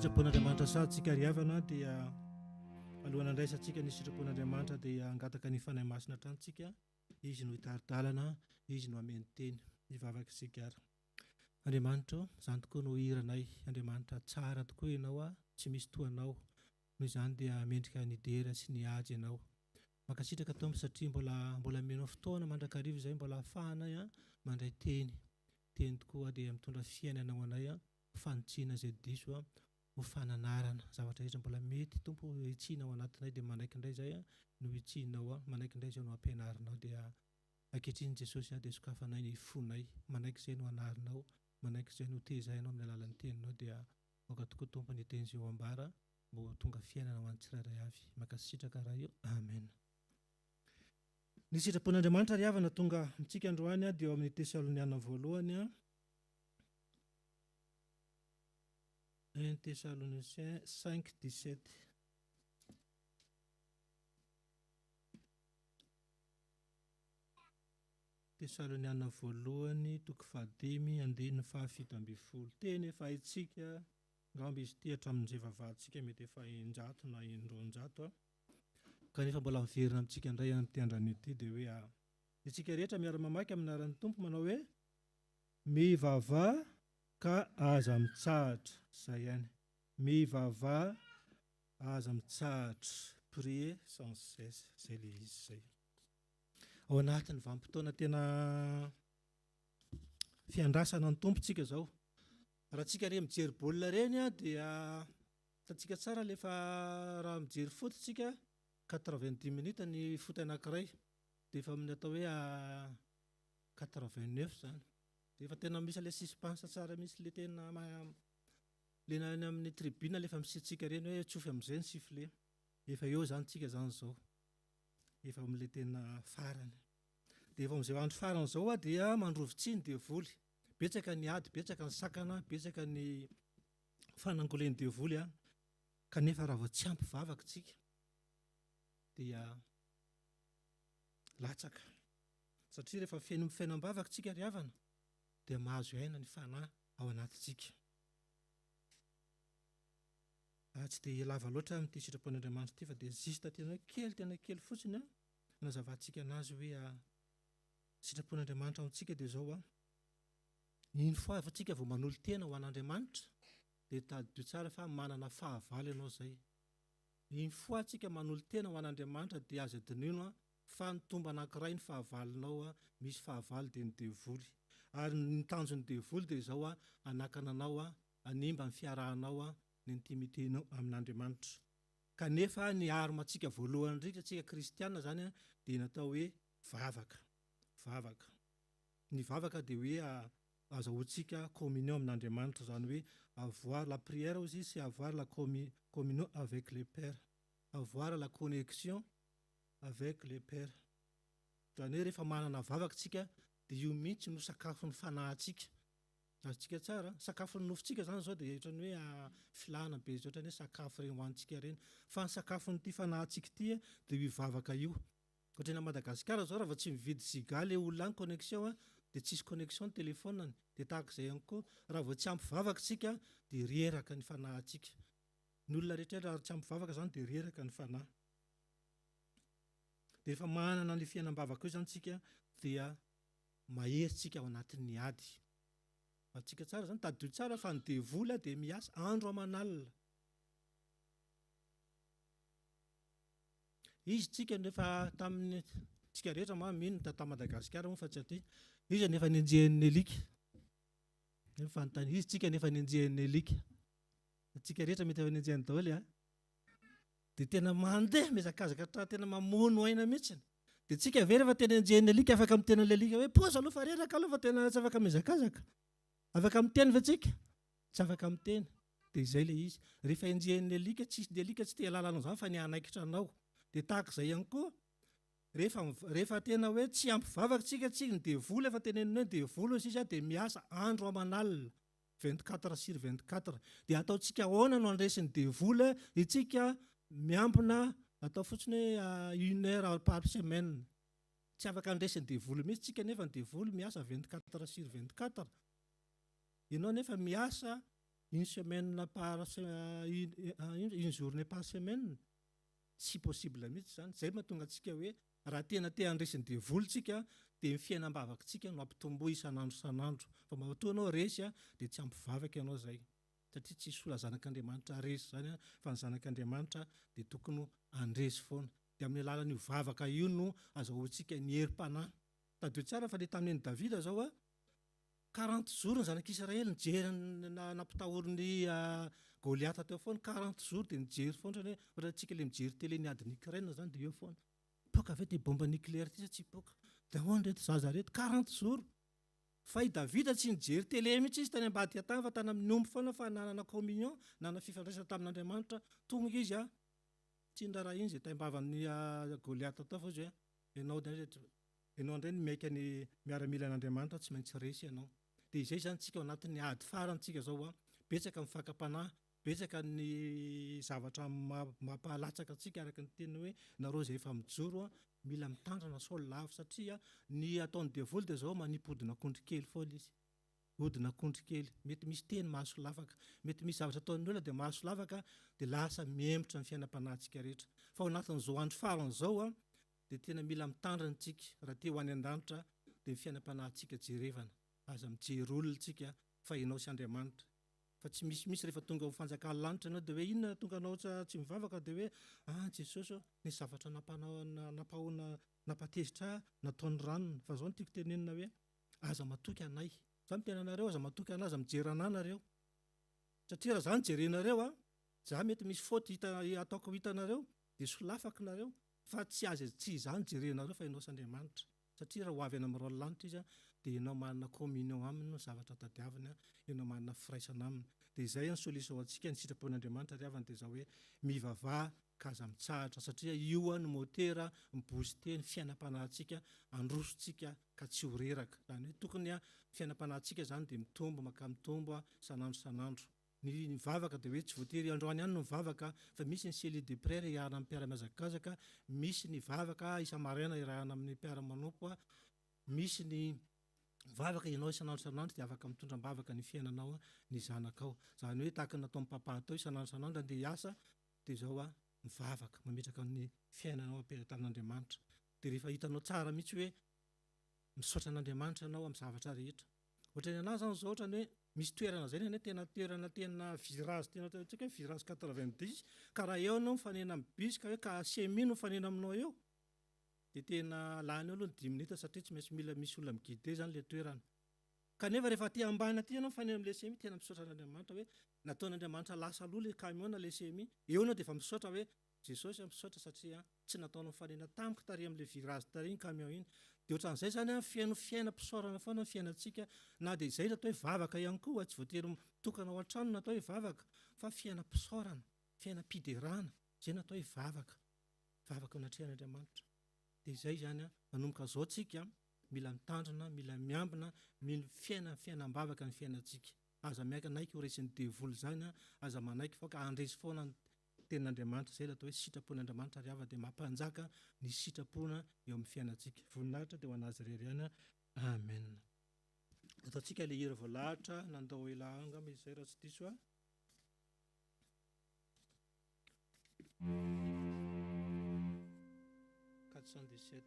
sitrapon'Andriamanitra satsika ry havana dia alohan'ny andraisantsika ny sitrapon'Andriamanitra dia angataka ny fanahy masina trantsika, izy no hitaridalana, izy no ameny teny, hivavaka isika ary. Andriamanitra, izany tokoa no hiranay. Andriamanitra tsara tokoa ianao, tsy misy toanao. Noho izany dia mendrika ny dera sy ny ady ianao. Mankasitraka Tompo satria mbola menao fotoana mandrakariva izay mbola ahafahanay mandray teny tokoa dia mitondra fiainana ho anay, fanotsiana izay diso, ho fananarana zavatra rehetra mbola mety Tompo hitsina ao anatinay dia manaiky indray izay no hitsinao, manaiky indray izay no ampianarinao dia ankehitriny Jesosy dia sokafanay ny fonay, manaiky izay no anarinao, manaiky izay no tezainao amin'ny alalan'ny teninao dia aoka tokoa Tompo ny teny izay ho ambara mbo tonga fiainana ho an'ny tsirairay avy. Mankasitraka raha io. Amen. Ny sitrapon'Andriamanitra ry havana tonga amintsika androany dia eo amin'ny Tesaloniana voalohany 1 Thessaloniciens 5:17. Tesaloniana voalohany 5:7. Teny efa haitsika ngamba izy ity hatramin'izay vavahantsika mety efa 100 na 200 kanefa mbola miverina amintsika indray amin'ity andrany ity dia hoe isika rehetra miara-mamaky amin'ny anaran'ny Tompo manao hoe mivavaha ka aza mitsahatra. Izay ihany. Mivavaha aza mitsahatra. Prier sans cesse. Izay le izy izay. Ao anatin'ny vanim-potoana tena fiandrasana ny Tompontsika izao. Raha tsika re mijery baolina reny dia hitantsika tsara lefa raha mijery foot tsika 90 minutes ny foot anankiray dia efa amin'ny atao hoe 89 izany. Dia efa tena misy ilay suspense tsara misy ilay tena ilay any amin'ny tribune lefa misitsika reny hoe tsofy amin'izay ny sifflet. Efa eo izany tsika izany izao. Efa amin'ilay tena farany. Dia efa amin'izay andro farany izao dia mandrovitsy ny devoly. Betsaka ny ady, betsaka ny sakana, betsaka ny fanangolen'ny devoly kanefa raha vao tsy ampy vavaka tsika dia latsaka. Satria rehefa fiainam-bavaka tsika ry havana dia mahazo aina ny fanahy ao anatintsika. Tsy dia lava loatra amin'ity sitrapon'Andriamanitra ity fa dia zista tena kely fotsiny nazavantsika anazy hoe sitrapon'Andriamanitra amintsika dia izao iny fois efa tsika vao manolo tena ho an'Andriamanitra dia tadidio tsara fa manana fahavalo ianao izay. Iny fois tsika manolo tena ho an'Andriamanitra dia azo adinoina fa ny tomba anankiray ny fahavalonao, misy fahavalo dia ny devoly. Ary ny tanjon'ny devoly dia izao hanakana anao, hanimba ny fiarahanao, ny intimiténao amin'Andriamanitra. Kanefa ny aromantsika voalohany indrindra tsika kristiana izany dia natao hoe vavaka. Ny vavaka dia hoe azahoantsika communion amin'Andriamanitra, izany hoe avoir la prière aussi c'est avoir la communion avec le Père, avoir la connexion avec le Père. Izany hoe rehefa manana vavaka tsika dia io mihitsy no sakafon'ny fanahintsika. Azontsika tsara, sakafon'ny nofontsika izany izao dia ohatran'ny hoe filana be izay ohatran'ny hoe sakafo ireny hohantsika ireny. Fa ny sakafon'ity fanahintsika ity dia io vavaka io. Ohatran'ny a Madagasikara izao raha vao tsy mividy ziga ilay olona any connexion dia tsisy connexion ny telefaoniny. Dia tahaka izay ihany koa raha vao tsy ampy vavaka tsika dia reraka ny fanahintsika. Ny olona rehetra raha tsy ampy vavaka izany dia reraka ny fanahy. Dia rehefa manana ny fiainam-bavaka io izany tsika dia mahery tsika ao anatin'ny ady. Atsika tsara izany tadidio tsara fa ny devoly dia miasa andro aman'alina. Izy tsika nefa tamin'ny tsika rehetra mino tata Madagasikara moa fa tsy aty. Izy nefa nenjehan'ny elika. Izy tsika nefa nenjehan'ny elika. Tsika rehetra mety efa nenjehan'ny daholo dia tena mandeha mihazakazaka tena mamono aina mihitsy. Dia tsika ve rehefa tena nenjehan'ny elika afaka miteny elika hoe poza aloha fa reraka aloha fa tena tsy afaka mihazakazaka. Afaka miteny fa tsika? Tsy afaka miteny. Dia izay ilay izy. Rehefa enjehan'ny elika tsy te halalana izany fa ny hanaikitra anao. Dia tahaka izay ihany koa rehefa tena hoe tsy ampy vavaka tsika tsy ny devoly efa tenenina hoe devoly izy dia miasa andro aman'alina 24/24. Dia ataontsika ahoana no andresin'ny devoly itsika miambina atao fotsiny hoe 1 heure par semaine. Tsy afaka andresin'ny devoly mihitsy tsika nefa ny devoly miasa 24/24. Ianao nefa miasa une semaine une journée par semaine tsy possible mihitsy zany. Zay mahatonga antsika hoe raha tena te handresiny devolontsika dia fiainam-bavakantsika no ampitombo isan'andro isan'andro. Fa mahatoa anao resy dia tsy ampivavaka ianao zay, satria tsy sola zanak'Andriamanitra resy zany fa ny zanak'Andriamanitra dia tokony andresy foana. Dia amin'ny alalan'io vavaka io no azahoantsika ny herim-panahy. Tadio tsara fa le tamin'ny Davida zao 40 jours ny zanak'Israely nijery nampitahorin'ny Goliata teo foana 40 jours dia nijery foana hoe ohatra antsika le mijery télé ny ady Ukraine zany dia eo foana. Poka ve dia bomba nucléaire ty sa tsy poka? Dia ahoana reto zaza reto 40 jours. Fa i Davida tsy nijery télé mihitsy izy tany ambady atany fa tany amin'ny omby foana fa nanana communion, nanana fifandraisana tamin'Andriamanitra. Tonga izy tsy ndara iny izay taimbavan'ny Goliata tao fa izy ianao indray miaika ny miaramila an'Andriamanitra tsy maintsy resy ianao. Dia izay zany tsika ao anatin'ny ady farantsika zao betsaka ny fakapanahy, betsaka ny zavatra mampahalatsaka antsika araka ny teny hoe nareo izay efa mijoro mila mitandrina sao lavo, satria ny ataon'ny devoly dia zao manipodina akondro kely foana izy. Hodina akondro kely, mety misy teny mahaso lavaka, mety misy zavatra ataon'ny olona dia mahaso lavaka dia lasa miembotra ny fiainam-panahintsika rehetra. Fa ao anatin'izao andro farany zao dia tena mila mitandrina antsika raha te ho any an-danitra dia ny fiainam-panahintsika jerevana. Aza mijery olona tsika fa ianao sy Andriamanitra. Fa tsy misy rehefa tonga ho fanjakana lanitra ianao dia hoe inona tonga anao tsy mivavaka dia hoe Jesosy ny zavatra napatezitra nataon'ny ranony. Fa zao no tiako tenenina hoe aza matoky anay. Za mitena anareo aza matoky anay, aza mijery anay nareo. Satria raha za nijerenareo za mety misy faute ataoko hitanareo dia solafaka nareo. Fa tsy za nijerenareo fa ianao sy Andriamanitra. Satria raha ho avy any amin'ny rano lanitra izy dia ianao manana communion aminy no zavatra tadiavina, ianao manana firaisana aminy. Dia izay ny solution antsika ny sitrapon'Andriamanitra riavana dia izao hoe mivavaha ka aza mitsahatra, satria io no motera mibooster ny fiainam-panahintsika, androsontsika ka tsy ho reraka. Zany hoe tokony fiainam-panahintsika zany dia mitombo isan'andro isan'andro. Ny mivavaka dia hoe tsy voatery androany ihany no mivavaka, fa misy ny cellule de prière iarahana amin'ny mpiara-miazakazaka, misy ny vavaka isa-maraina iarahana amin'ny mpiara-manompo, misy ny mivavaka ianao isan'andro isan'andro dia afaka mitondram-bavaka ny fiainanao ny zanakao. Zany hoe tahaka ny nataon'ny papa tao isan'andro isan'andro andeha hiasa dia izao mivavaka mametraka ny fiainanao ampelantan'Andriamanitra. Dia rehefa hitanao tsara mihitsy hoe misaotra an'Andriamanitra ianao amin'ny zavatra rehetra. Ohatra ny anahy zany zao ohatra ny hoe misy toerana zay ny tena virage, tena hoe virage 90 ka raha eo anao mifanena amin'ny bus ka hoe ka semi no mifanena aminao eo dia tena lany eo aloha ny 10 minutes satria tsy maintsy mila misy olona miguide zany le toerana. Kanefa rehefa aty ambany aty ianao mifanena amin'ilay semi tena misaotra an'Andriamanitra hoe nataon'Andriamanitra lasa aloha le camion na le semi. Eo anao dia efa misaotra hoe Jesosy misaotra satria tsy nataonao mifanena tamiko tary amin'ilay virage tary iny camion iny. Dia ohatran'izay zany fiainam-pisaorana foana ny fiainantsika, na dia izay natao hoe vavaka ihany koa, tsy voatery mitokana ao an-trano natao hoe vavaka, fa fiainam-pisaorana, fiainam-piderahana izay natao hoe vavaka ao anatrehan'Andriamanitra. Dia izay zany manomboka izao tsika mila mitandrina, mila miambina, mila fiainam-bavaka ny fiainantsika. Aza miaika naiky ho resin'ny devoly zany, aza manaiky foka andresy foana ny tenin'Andriamanitra, izay atao hoe sitrapon'Andriamanitra riava dia mampanjaka ny sitrapona eo amin'ny fiainantsika. Voninahitra dia ho anazy irery ihany. Amen. Ataontsika ilay hira voalahatra nandao ela angamba izay raha tsy diso 417.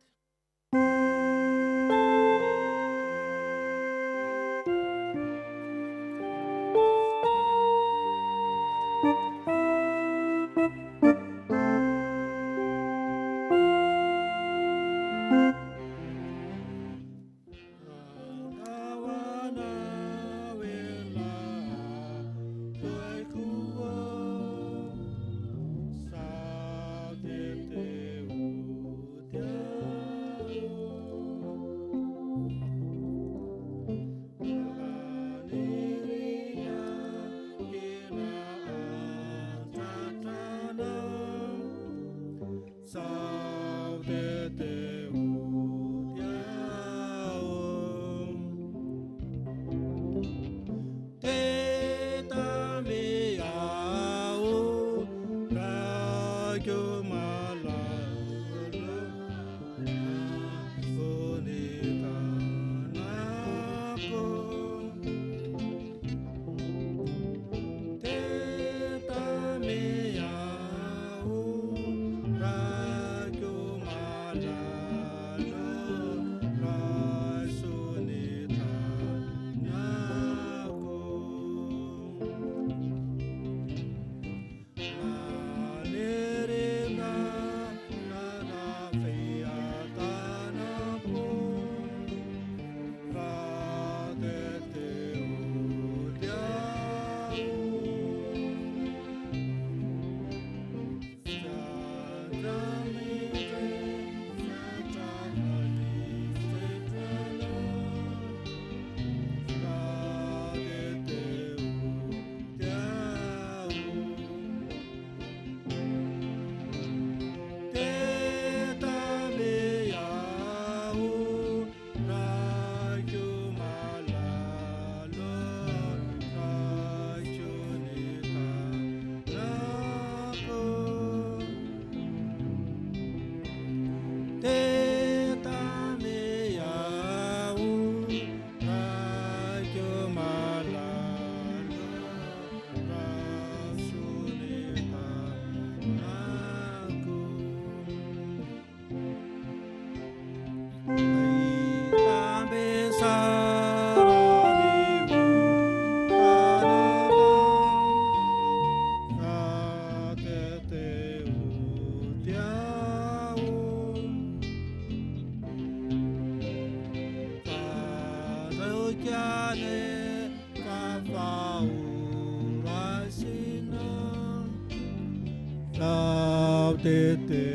Laudete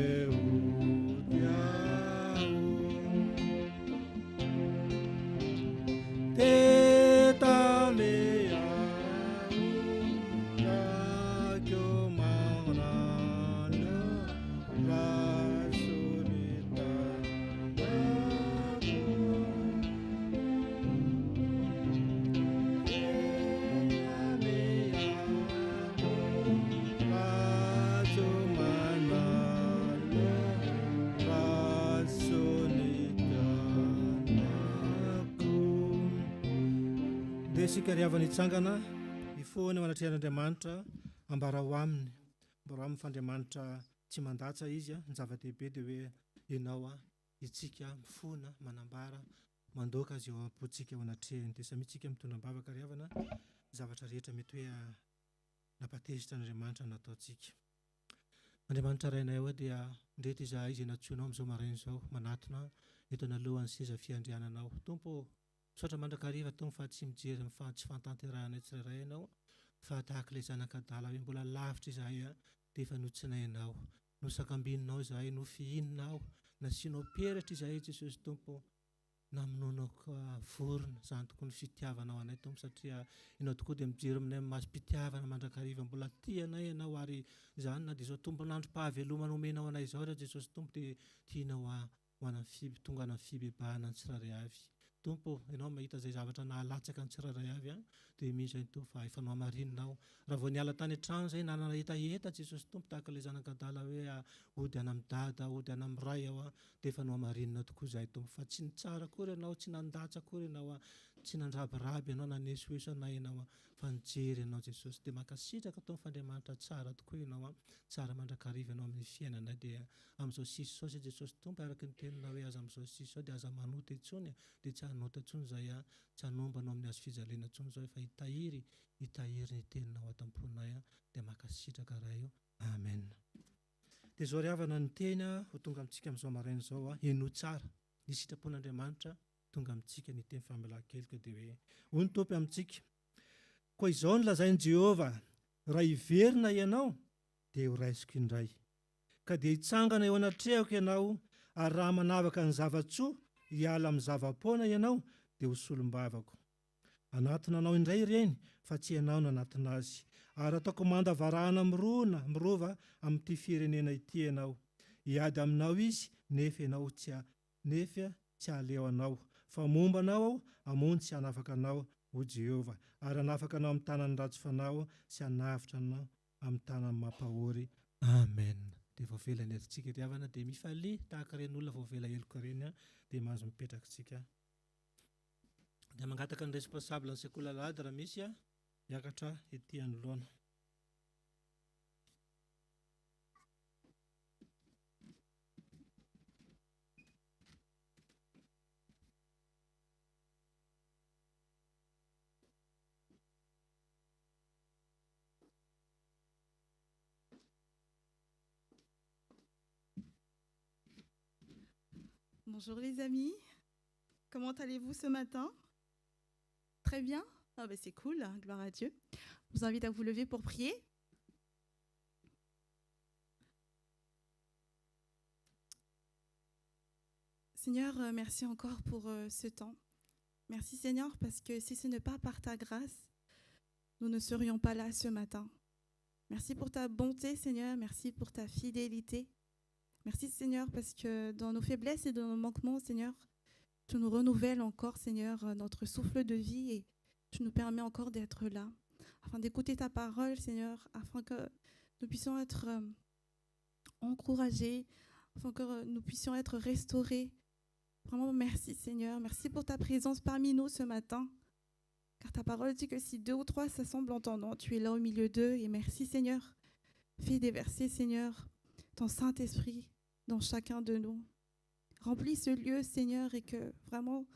te talea rakyo manana rasunita dia isika ry havana hitsangana ifoana manatrehan'Andriamanitra ambara ho aminy mbara ho amin'ny fandriamanitra tsy mandatsa izy ny zava-dehibe dia hoe ianao itsika mifona manambara mandoaka azy eo am-pontsika ao anatrehany dia samitsika mitondra mbavaka ry havana zavatra rehetra mety hoe napatezitra n'Andriamanitra nataontsika. Andriamanitra rainay ao dia ndreto izahay izay natsoinao amin'izao maraina izao manatona eto analohan'ny seza fiandriananao. Tompo misaotra mandrakariva tompo fa tsy mijery tsy fantanterahana tsirairay ianao fa tahaka ilay zanak'adala hoe mbola lavitra izahay dia efa notsinainao nosakambinao izahay nofihinao nasianao peratra izahay Jesosy Tompo namonoanao vorona izany tokoa ny fitiavanao anay tompo satria ianao tokoa dia mijery aminay masom-pitiavana mandrakariva mbola tianay ianao ary izany na dia izao tombonandrom-pahavelomana omenao anay izao raha Jesosy Tompo dia tianao tonga any fibebahana ny tsiraray avy. Tompo ianao mahita izay zavatra nahalatsaka ny tsiraray avy dia misy izay tompo fa efa nohamarinonao raha vao niala tany an-trano izay na nahetaeta Jesosy Tompo tahaka ilay zanak'adala hoe ody any amin'ny dada ody any amin'ny ray ao dia efa nohamarinona tokoa izahay tompo fa tsy nitsara akory ianao tsy nandatsa akory ianao tsy nandrabiraby ianao nanesoeso anay ianao fa nijery ianao Jesosy dia mankasitraka tao amin'ny fandriamanitra tsara tokoa ianao tsara mandrakariva ianao amin'ny fiainana dia amin'izao sisy izao izay Jesosy Tompo araka ny teninao hoe aza amin'izao sisy izao dia aza manoto intsony dia tsy hanota intsony izay tsy hanombanao amin'ny hazo fijaliana intsony izao efa hitahiry ny teninao atam-ponay dia mankasitraka raha io amen. Dia izao ry havana ny teny ho tonga amintsika amin'izao maraina izao eno tsara ny sitrapon'Andriamanitra tonga amintsika ny teny famelan-keloka dia hoe hoy ny Tompo amintsika koa izao ny lazain'i Jehovah raha hiverina ianao dia ho raisiko indray ka dia hitsangana eo anatrehako ianao ary raha manavaka ny zavatsoa hiala amin'ny zavapoana ianao dia ho solom-bavako. Anatona anao indray ireny fa tsy ianao no anatona azy ary ataoko mandavarahana mirova amin'ity firenena ity ianao hiady aminao izy nefa ianao nefa tsy haleo anao fa momba anao hamono tsy hanafaka anao ho Jehovah ary hanafaka anao amin'ny tanany ratsofanao sy hanavitra anao amin'ny tanany mampahory amen. Dia voavela ny herintsika ry havana dia mifalia tahaka ireny olona voavela heloka ireny dia mahazo mipetraka tsika dia mangataka ny responsable ny sekoly alahady raha misy miakatra etỳ anoloana. Bonjour les amis, comment allez-vous ce matin? Très bien, c'est cool, hein, gloire à Dieu. Je vous invite à vous lever pour prier. Seigneur, merci encore pour ce temps. Merci Seigneur parce que si ce n'est pas par ta grâce, nous ne serions pas là ce matin. Merci pour ta bonté Seigneur, merci pour ta fidélité. Merci Seigneur parce que dans nos faiblesses et dans nos manquements, Seigneur, tu nous renouvelles encore, Seigneur, notre souffle de vie et tu nous permets encore d'être là, afin d'écouter ta parole, Seigneur, afin que nous puissions être encouragés, afin que nous puissions être restaurés. Vraiment, merci Seigneur. Merci pour ta présence parmi nous ce matin, car ta parole dit que si 2 ou 3 s'assemblent en ton nom, tu es là au milieu d'eux. Et merci Seigneur. Fais déverser, Seigneur, ton Saint-Esprit dans chacun de nous. Remplis ce lieu, Seigneur, et que vraiment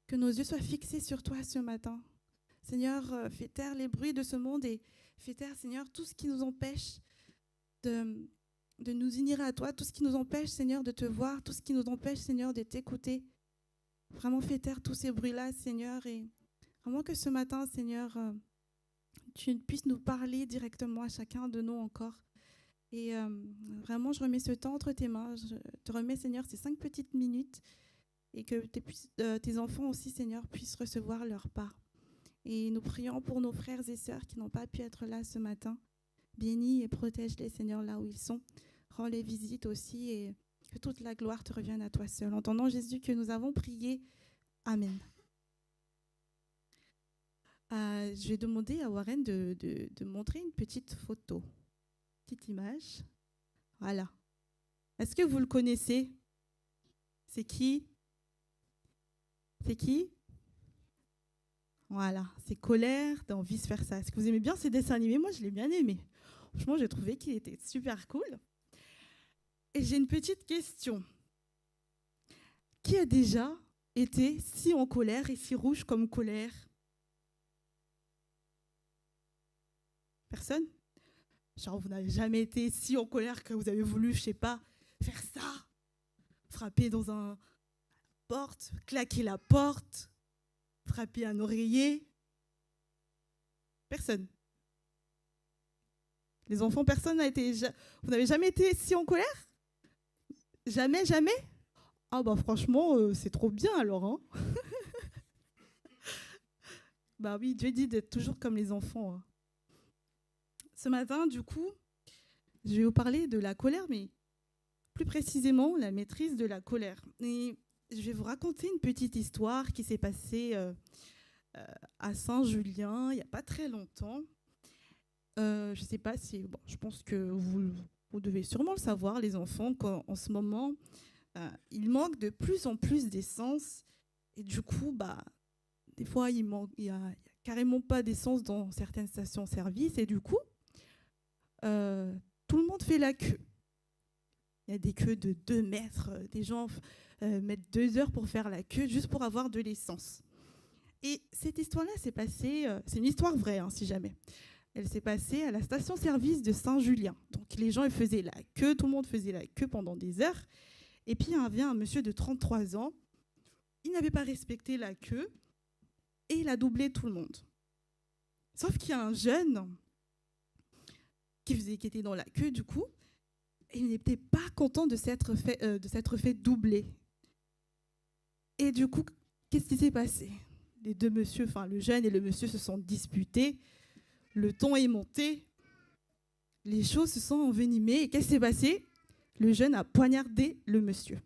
que nos yeux soient fixés sur toi ce matin. Seigneur, fais taire les bruits de ce monde et fais taire, Seigneur, tout ce qui nous empêche de nous unir à toi, tout ce qui nous empêche, Seigneur, de te voir, tout ce qui nous empêche, Seigneur, de t'écouter. Vraiment, fais taire tous ces bruits-là, Seigneur, et vraiment que ce matin, Seigneur, tu puisses nous parler directement à chacun de nous encore. Et vraiment, je remets ce temps entre tes mains. Je te remets, Seigneur, ces 5 petites minutes et que tes enfants aussi, Seigneur, puissent recevoir leur part. Et nous prions pour nos frères et sœurs qui n'ont pas pu être là ce matin. Bénis et protège-les, Seigneur, là où ils sont. Rends les visites aussi et que toute la gloire te revienne à toi seul. En ton nom, Jésus, que nous avons prié. Amen. Je vais demander à Warren de montrer une petite photo, petite image. Voilà. Est-ce que vous le connaissez? C'est qui? C'est qui? Voilà, c'est Colère dans Vice Versa. Est-ce que vous aimez bien ces dessins animés? Moi, je l'ai bien aimé. Franchement, j'ai trouvé qu'il était super cool. Et j'ai une petite question. Qui a déjà été si en colère et si rouge comme Colère? Personne? Genre, vous n'avez jamais été si en colère que vous avez voulu, je sais pas, faire ça, frapper dans une porte, claquer la porte, frapper un oreiller? Personne. Les enfants, personne n'a été... Vous n'avez jamais été si en colère? Jamais, jamais? Ah bah franchement, c'est trop bien alors. Hein. Bah oui, Dieu dit d'être toujours comme les enfants. Hein. Ce matin, du coup, je vais vous parler de la colère, mais plus précisément, la maîtrise de la colère. Et je vais vous raconter une petite histoire qui s'est passée à Saint-Julien, il n'y a pas très longtemps. Je ne sais pas si... Bon, je pense que vous devez sûrement le savoir, les enfants, qu'en ce moment, il manque de plus en plus d'essence. Et du coup, des fois, il n'y a carrément pas d'essence dans certaines stations-service. Et du coup, tout le monde fait la queue. Il y a des queues de 2 mètres. Des gens mettent 2 heures pour faire la queue, juste pour avoir de l'essence. Et cette histoire-là s'est passée... c'est une histoire vraie, hein, si jamais. Elle s'est passée à la station-service de Saint-Julien. Donc, les gens ils faisaient la queue, tout le monde faisait la queue pendant des heures. Et puis, il y avait un monsieur de 33 ans. Il n'avait pas respecté la queue et il a doublé tout le monde. Sauf qu'il y a un jeune qui était dans la queue, du coup, et il n'était pas content de s'être fait doubler. Et du coup, qu'est-ce qui s'est passé? Les deux messieurs, enfin le jeune et le monsieur se sont disputés. Le ton est monté, les choses se sont envenimées. Et qu'est-ce qui s'est passé? Le jeune a poignardé le monsieur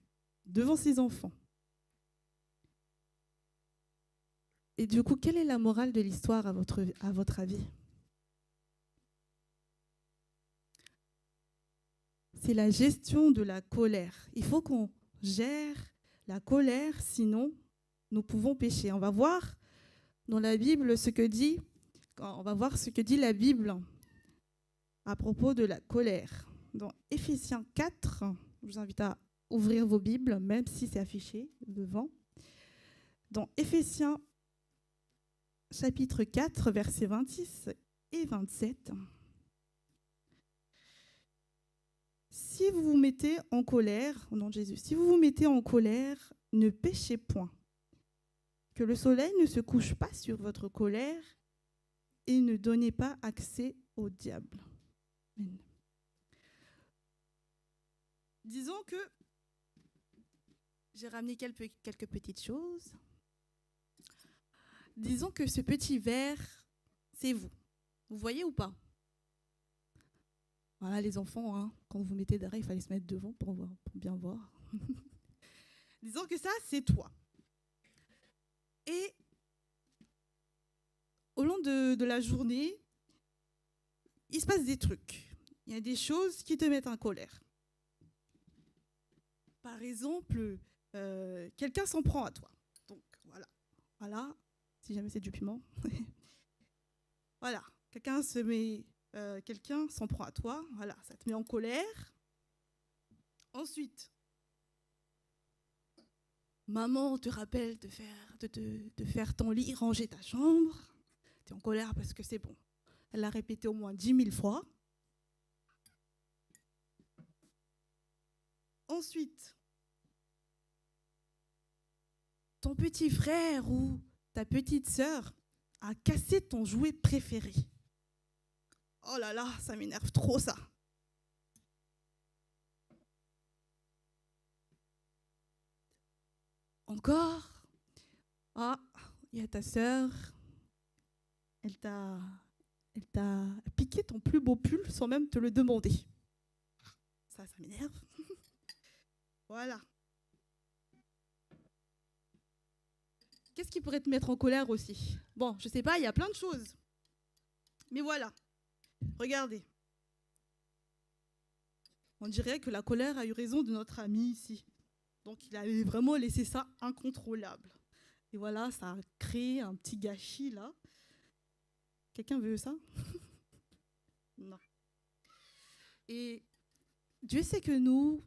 devant ses enfants. Et du coup, quelle est la morale de l'histoire à votre avis? C'est la gestion de la colère. Il faut qu'on gère la colère, sinon nous pouvons pécher. On va voir dans la Bible ce que dit la Bible à propos de la colère. Dans Ephésiens 4, je vous invite à ouvrir vos Bibles, même si c'est affiché devant. Dans Ephésiens chapitre 4, versets 26 et 27. Si vous vous mettez en colère, au nom de Jésus, si vous vous mettez en colère, ne péchez point. Que le soleil ne se couche pas sur votre colère et ne donnez pas accès au diable. Amen. Disons que j'ai ramené quelques petites choses. Disons que ce petit verre, c'est vous. Vous voyez ou pas? Voilà les enfants, hein, quand vous mettez derrière, il fallait se mettre devant pour bien voir. Disons que ça, c'est toi. Et au long de la journée, il se passe des trucs. Il y a des choses qui te mettent en colère. Par exemple, quelqu'un s'en prend à toi. Donc voilà, si jamais c'est du piment. Voilà, quelqu'un s'en prend à toi. Voilà, ça te met en colère. Ensuite, maman te rappelle de faire ton lit, ranger ta chambre. Tu es en colère parce que c'est bon. Elle l'a répété au moins 10 000 fois. Ensuite, ton petit frère ou ta petite sœur a cassé ton jouet préféré. Oh là là, ça m'énerve trop ça. encore. Ah, il y a ta sœur. Elle t'a piqué ton plus beau pull sans même te le demander. Ça m'énerve. Voilà. Qu'est-ce qui pourrait te mettre en colère aussi? Bon, je sais pas, il y a plein de choses. Mais voilà. Regardez. On dirait que la colère a eu raison de notre ami ici. Donc, il avait vraiment laissé ça incontrôlable. Et voilà, ça a créé un petit gâchis là. Quelqu'un veut ça? Non. Et Dieu sait que nous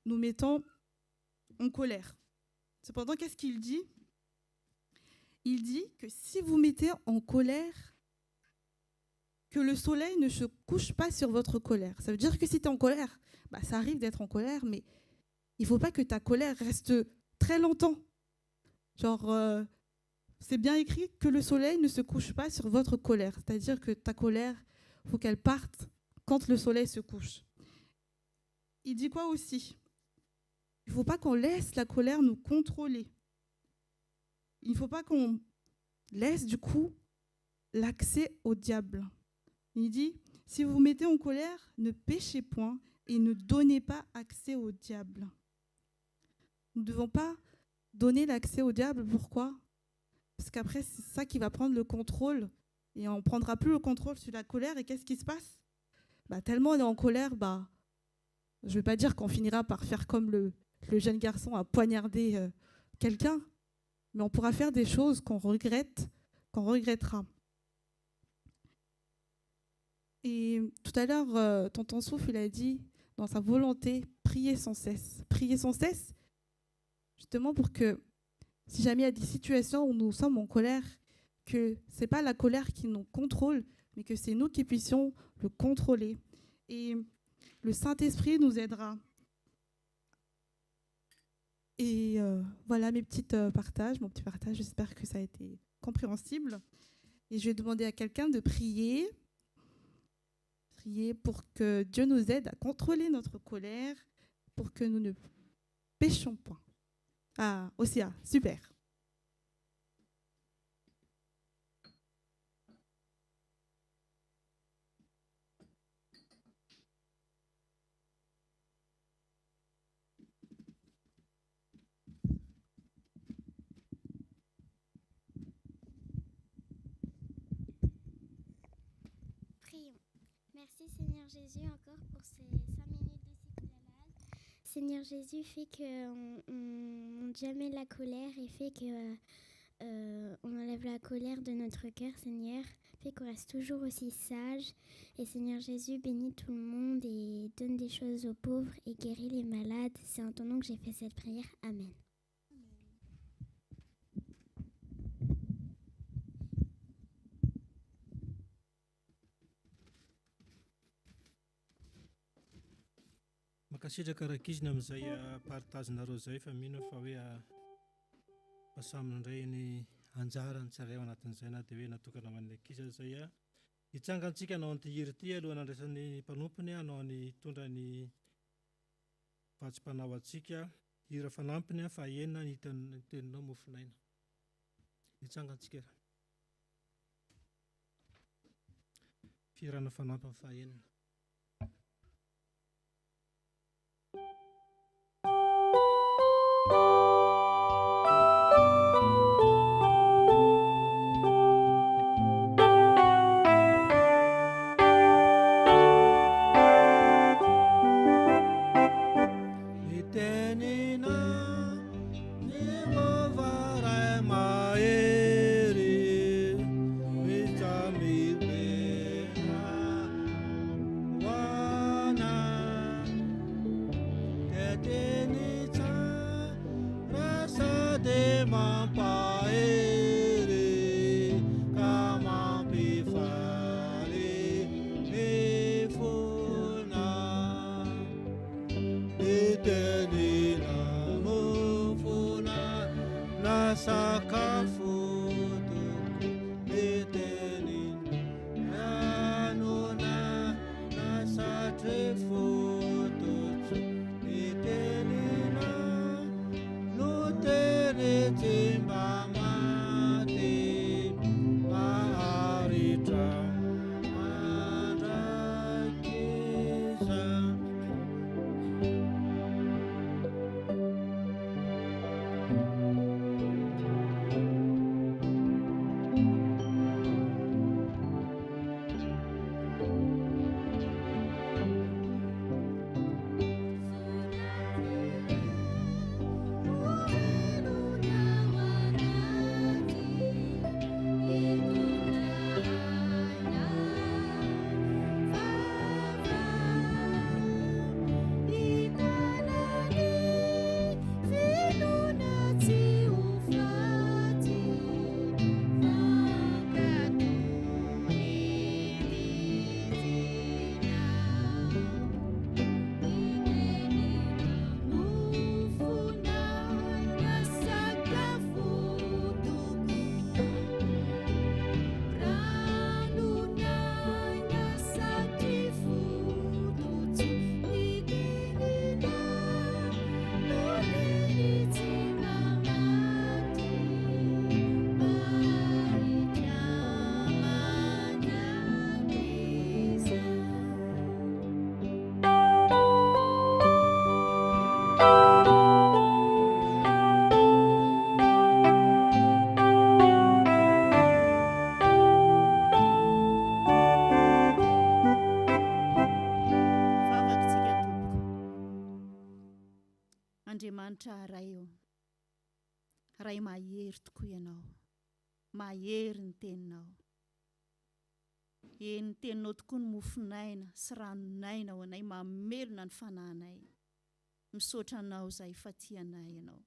mettons en colère. Cependant, qu'est-ce qu'il dit? Il dit que si vous mettez en colère, que le soleil ne se couche pas sur votre colère. Ça veut dire que si tu es en colère, ça arrive d'être en colère, mais il ne faut pas que ta colère reste très longtemps. Genre, c'est bien écrit que le soleil ne se couche pas sur votre colère. C'est-à-dire que ta colère, il faut qu'elle parte quand le soleil se couche. Il dit quoi aussi? Il ne faut pas qu'on laisse la colère nous contrôler. Il ne faut pas qu'on laisse du coup l'accès au diable. Il dit, si vous vous mettez en colère, ne péchez point et ne donnez pas accès au diable. Nous ne devons pas donner l'accès au diable. Pourquoi? Parce qu'après, c'est ça qui va prendre le contrôle. Et on ne prendra plus le contrôle sur la colère. Et qu'est-ce qui se passe? Tellement on est en colère, je ne vais pas dire qu'on finira par faire comme le jeune garçon à poignarder quelqu'un, mais on pourra faire des choses qu'on regrette, qu'on regrettera. Et tout à l'heure, tonton Souffle, il a dit, dans sa volonté, prier sans cesse. Prier sans cesse, justement pour que, si jamais il y a des situations où nous sommes en colère, que ce n'est pas la colère qui nous contrôle, mais que c'est nous qui puissions le contrôler. Et le Saint-Esprit nous aidera. Et voilà mon petit partage, j'espère que ça a été compréhensible. Et je vais demander à quelqu'un de prier pour que Dieu nous aide à contrôler notre colère, pour que nous ne péchons point. Ah, Ossia, super. Merci Seigneur Jésus encore pour ces 5 minutes de cyclage. Seigneur Jésus, fais qu'on ne monte jamais la colère et fais qu'on enlève la colère de notre cœur, Seigneur. Fais qu'on reste toujours aussi sage. Et Seigneur Jésus, bénis tout le monde et donne des choses aux pauvres et guéris les malades. C'est en ton nom que j'ai fait cette prière. Amen. Makasitraka rakizina amin'izay paritazonareo izay fa mino fa hoe pasamindray ny anjarany tsara ao anatin'izay na dia hoe natokana ho an'ny ankizy izay hitsangantsika hanao an'ity hira ity alohan'ny andraisan'ny mpanompony hanao ny tondra ny vatsim-panao antsika hira fanampiny fa enina ny teninao mofinaina hitsangantsika raha firana fanampiny fa enina. Te Andriamanitra ray eo, ray mahery tokoa ianao, mahery ny teninao. Ny teninao tokoa ny mofinaina sy ranonaina ho anay, mamelona ny fanahinay. Misaotra anao izay fatianay ianao.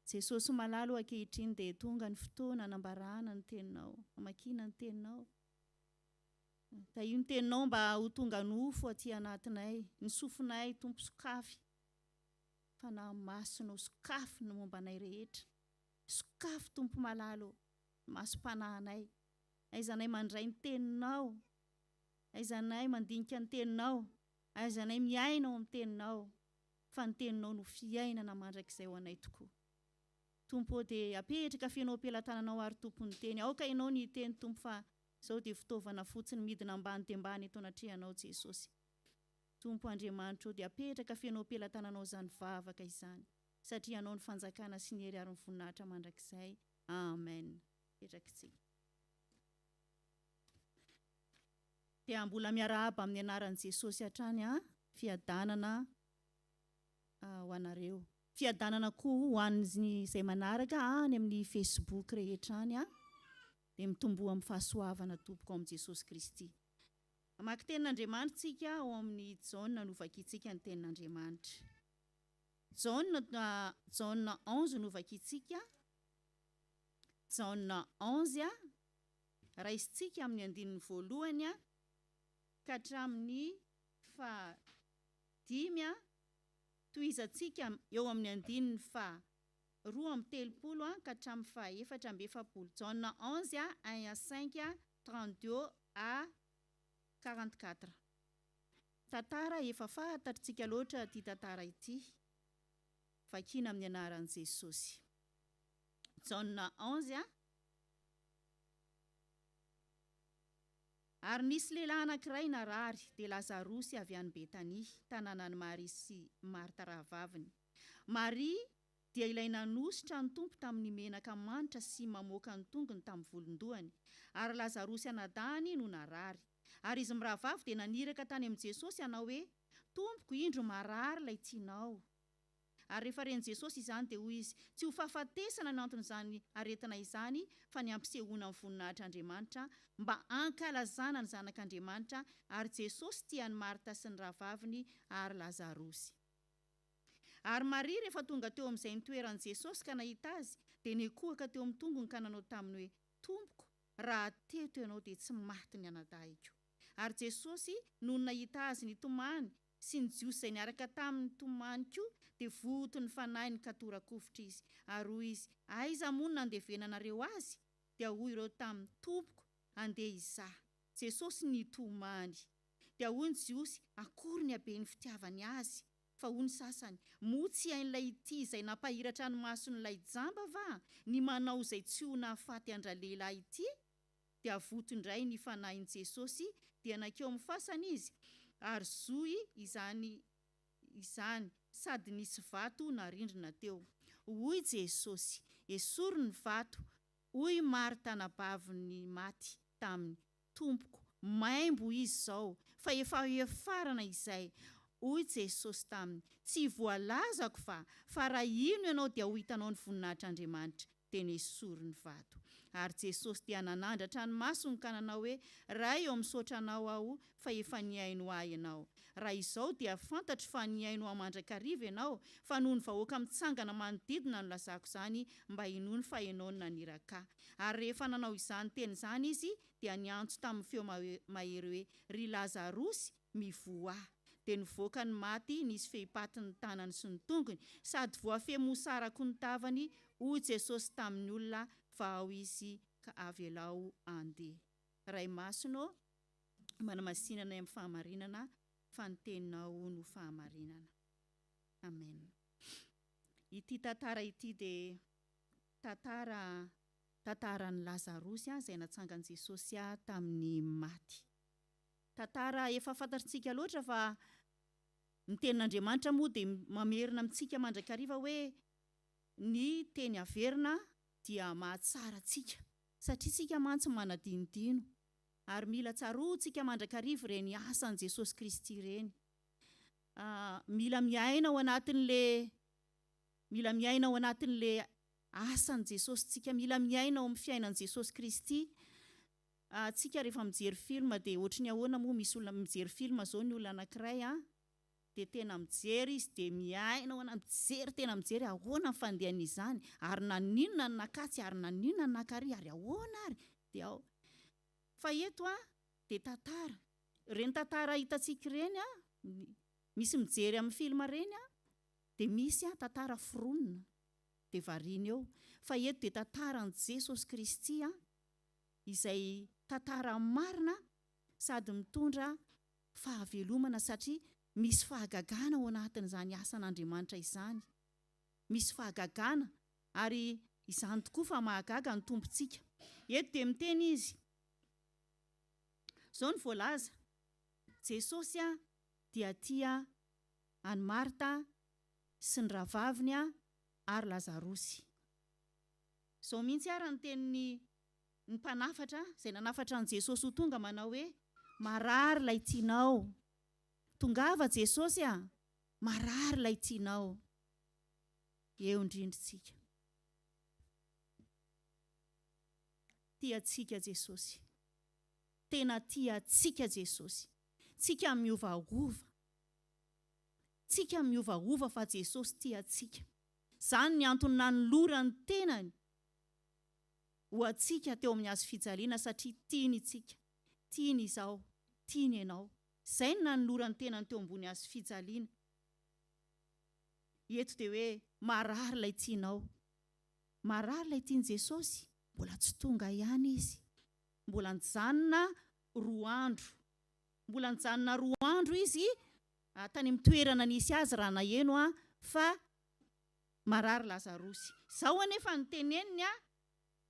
Jesosy malalo ankehitriny dia tonga ny fotoana hanambarana ny teninao, hamakina ny teninao. Da io ny teninao mba ho tonga nofo aty anatinay, ny sofinay tompo sokafy. Fanahy masonao sokafy ny momba anay rehetra. Sokafy tompo malalo, masom-panahinay. Aizanay mandray ny teninao, aizanay mandinika ny teninao, aizanay miaina ao amin'ny teninao, fa ny teninao no fiainana mandrakizay ho anay tokoa. Tompo dia apetraka fianao am-pelantananao ary tompony teny. Aoka ianao ny teny tompo fa izao dia fitaovana fotsiny midina ambany dia ambany eto anatrehanao Jesosy. Tompo Andriamanitra dia apetraka fianao am-pelantananao izany vavaka izany, satria ianao ny fanjakana sy ny hery ary ny voninahitra mandrakizay. Amen. Petrakitsika. Dia mbola miarahaba amin'ny anaran'i Jesosy hatrany fiadanana ho anareo. Fiadanana koa ho an'ny izay manaraka any amin'ny Facebook rehetra any dia mitombo amin'ny fahasoavana tompoko ao amin'ny Jesosy Kristy. Mamaky tenin'Andriamanitra tsika ao amin'ny Jaona novakitsika ny tenin'Andriamanitra. Jaona 11 novakitsika. Jaona 11 raisitsika amin'ny andininy voalohany ka hatramin'ny 5 tohizatsika eo amin'ny andininy 2:30 ka hatramin'ny 4:70. Jaona 11 1:5 32 à 44. Tantara efa fantatritsika loatra ity tantara ity, vakiana amin'ny anaran'i Jesosy. Jaona 11 Ary nisy lehilahy anankiray narary, dia Lazarosy avy any Betania, tanànan'i Maria sy Marta rahavaviny. Maria dia ilay nanositra ny tompo tamin'ny menaka manitra sy mamoaka ny tongony tamin'ny volondohany, ary Lazarosy anadahany no narary. Ary izy mirahavavy dia naniraka tany amin'ny Jesosy hanao hoe, Tompoko, indro marary ilay tianao. Ary rehefa reny Jesosy izany dia hoy izy, tsy ho fahafatesana ny anton'izany aretina izany, fa ny ampisehoana amin'ny voninahitr'Andriamanitra mba ankalazana ny zanak'Andriamanitra. Ary Jesosy tiany Marta sy ny rahavaviny ary Lazarosy. Ary Maria rehefa tonga teo amin'izay nitoeran'i Jesosy ka nahita azy, dia nikohaka teo amin'ny tongony ka nanao taminy hoe, Tompoko, raha teto ianao dia tsy maty ny anadahiko. Ary Jesosy noho nahita azy nitomany sy ny jiosy izay niaraka tamin'ny tomany koa, dia votony fanahiny ka tora-kovitra izy. Ary hoy izy, aiza moa no nandevenanareo azy? Dia hoy ireo taminy, Tompoko, andeha izaho. Jesosy nitomany. Dia hoy ny jiosy, akory ny habe ny fitiavany azy? Fa hoy ny sasany, motsy ain'ilay ity izay nampahiratra ny mason'ilay jamba va? Ny manao izay tsy ho nahafaty andra-lehilahy ity? Dia voto indray ny fanahin'i Jesosy, dia nakeo amin'ny fasany izy, ary zohy izany sady nisy vato narindrina teo. Hoy Jesosy, esory ny vato. Hoy Marta nabaviny maty taminy, Tompoko, maimbo izy zao, fa efa farana izay. Hoy Jesosy taminy, tsy voalazako fa raha ino ianao dia ho hitanao ny voninahitr'Andriamanitra, dia esory ny vato. Ary Jesosy dia nanandratra ny masony ka nanao hoe, raha eo misaotra anao aho, fa efa niaino ahy ianao. Raha izao dia fantatro fa niaino ahy mandrakariva ianao, fa noho ny vahoaka mitsangana manodidina no lazako izany, mba hinony fa ianao no naniraka. Ary rehefa nanao izany teny izany izy, dia niantso tamin'ny feo mahery hoe, ry Lazarosy, mivoha ahy. Dia nivoaka ny maty, nisy fehipaty ny tanany sy ny tongony, sady voafemo sarako ny tavany. Hoy Jesosy tamin'ny olona, fa ao izy ka avelao andeha. Ray masonao, manamasinana amin'ny fahamarinana, fa ny teninao no fahamarinana. Amen. Ity tantara ity dia tantaran'ny Lazarosy izay natsangan'i Jesosy tamin'ny maty. Tantara efa fantatritsika loatra fa ny tenin'Andriamanitra moa dia mamerina amintsika mandrakariva hoe ny teny averina dia mahatsara antsika, satria tsika mantsy manadinodino, ary mila tsaroantsika mandrakariva ireny asan'i Jesosy Kristy ireny. mila miaina ao anatin'le asan Jesosy tsika, mila miaina ao amin'ny fiainan Jesosy Kristy. Tsika rehefa mijery film dia ohatry ny ahoana moa misy olona mijery film zao ny olona anankiray dia tena mijery izy dia miaina ao mijery tena mijery ahoana ny fandehan'izany ary naninona ny nakatsy ary naninona ny nakary ary ahoana ary dia ao. Fa eto dia tantara. Reny tantara hitantsika ireny misy mijery amin'ny film reny dia misy tantara foronina dia variana eo. Fa eto dia tantaran'i Jesosy Kristy izay tantara marina sady mitondra fahavelomana satria misy fahagagana ao anatin'izany asan'Andriamanitra izany. Misy fahagagana ary izany tokoa fa mahagaga ny tompontsika. Eto dia miteny izy. Zao ny voalaza. Jesosy dia tia any Marta sy ny rahavaviny ary Lazarosy. Zao mihitsy ary ny tenin'ny mpanafatra izay nanafatra an Jesosy ho tonga manao hoe marary ilay tianao. Tongava Jesosy marary ilay tianao. Eo indrindratsika. Tiatsika Jesosy. Tena tiatsika Jesosy. Tsika miovaova. Tsika miovaova fa Jesosy tiatsika. Zany ny antony nanolorany tenany ho atsika teo amin'ny hazo fijaliana satria tiany itsika. Tiany izao, tiany ianao. Izay ny nanolorany tenany teo ambony hazo fijaliana. Eto dia hoe marary ilay tianao. Marary ilay tiany Jesosy. Mbola tsy tonga ihany izy. Mbola nijanona 2 andro. Mbola nijanona 2 andro izy tany amin'ny toerana nisy azy raha naheno fa marary Lazarosy. Zao anefa ny teneniny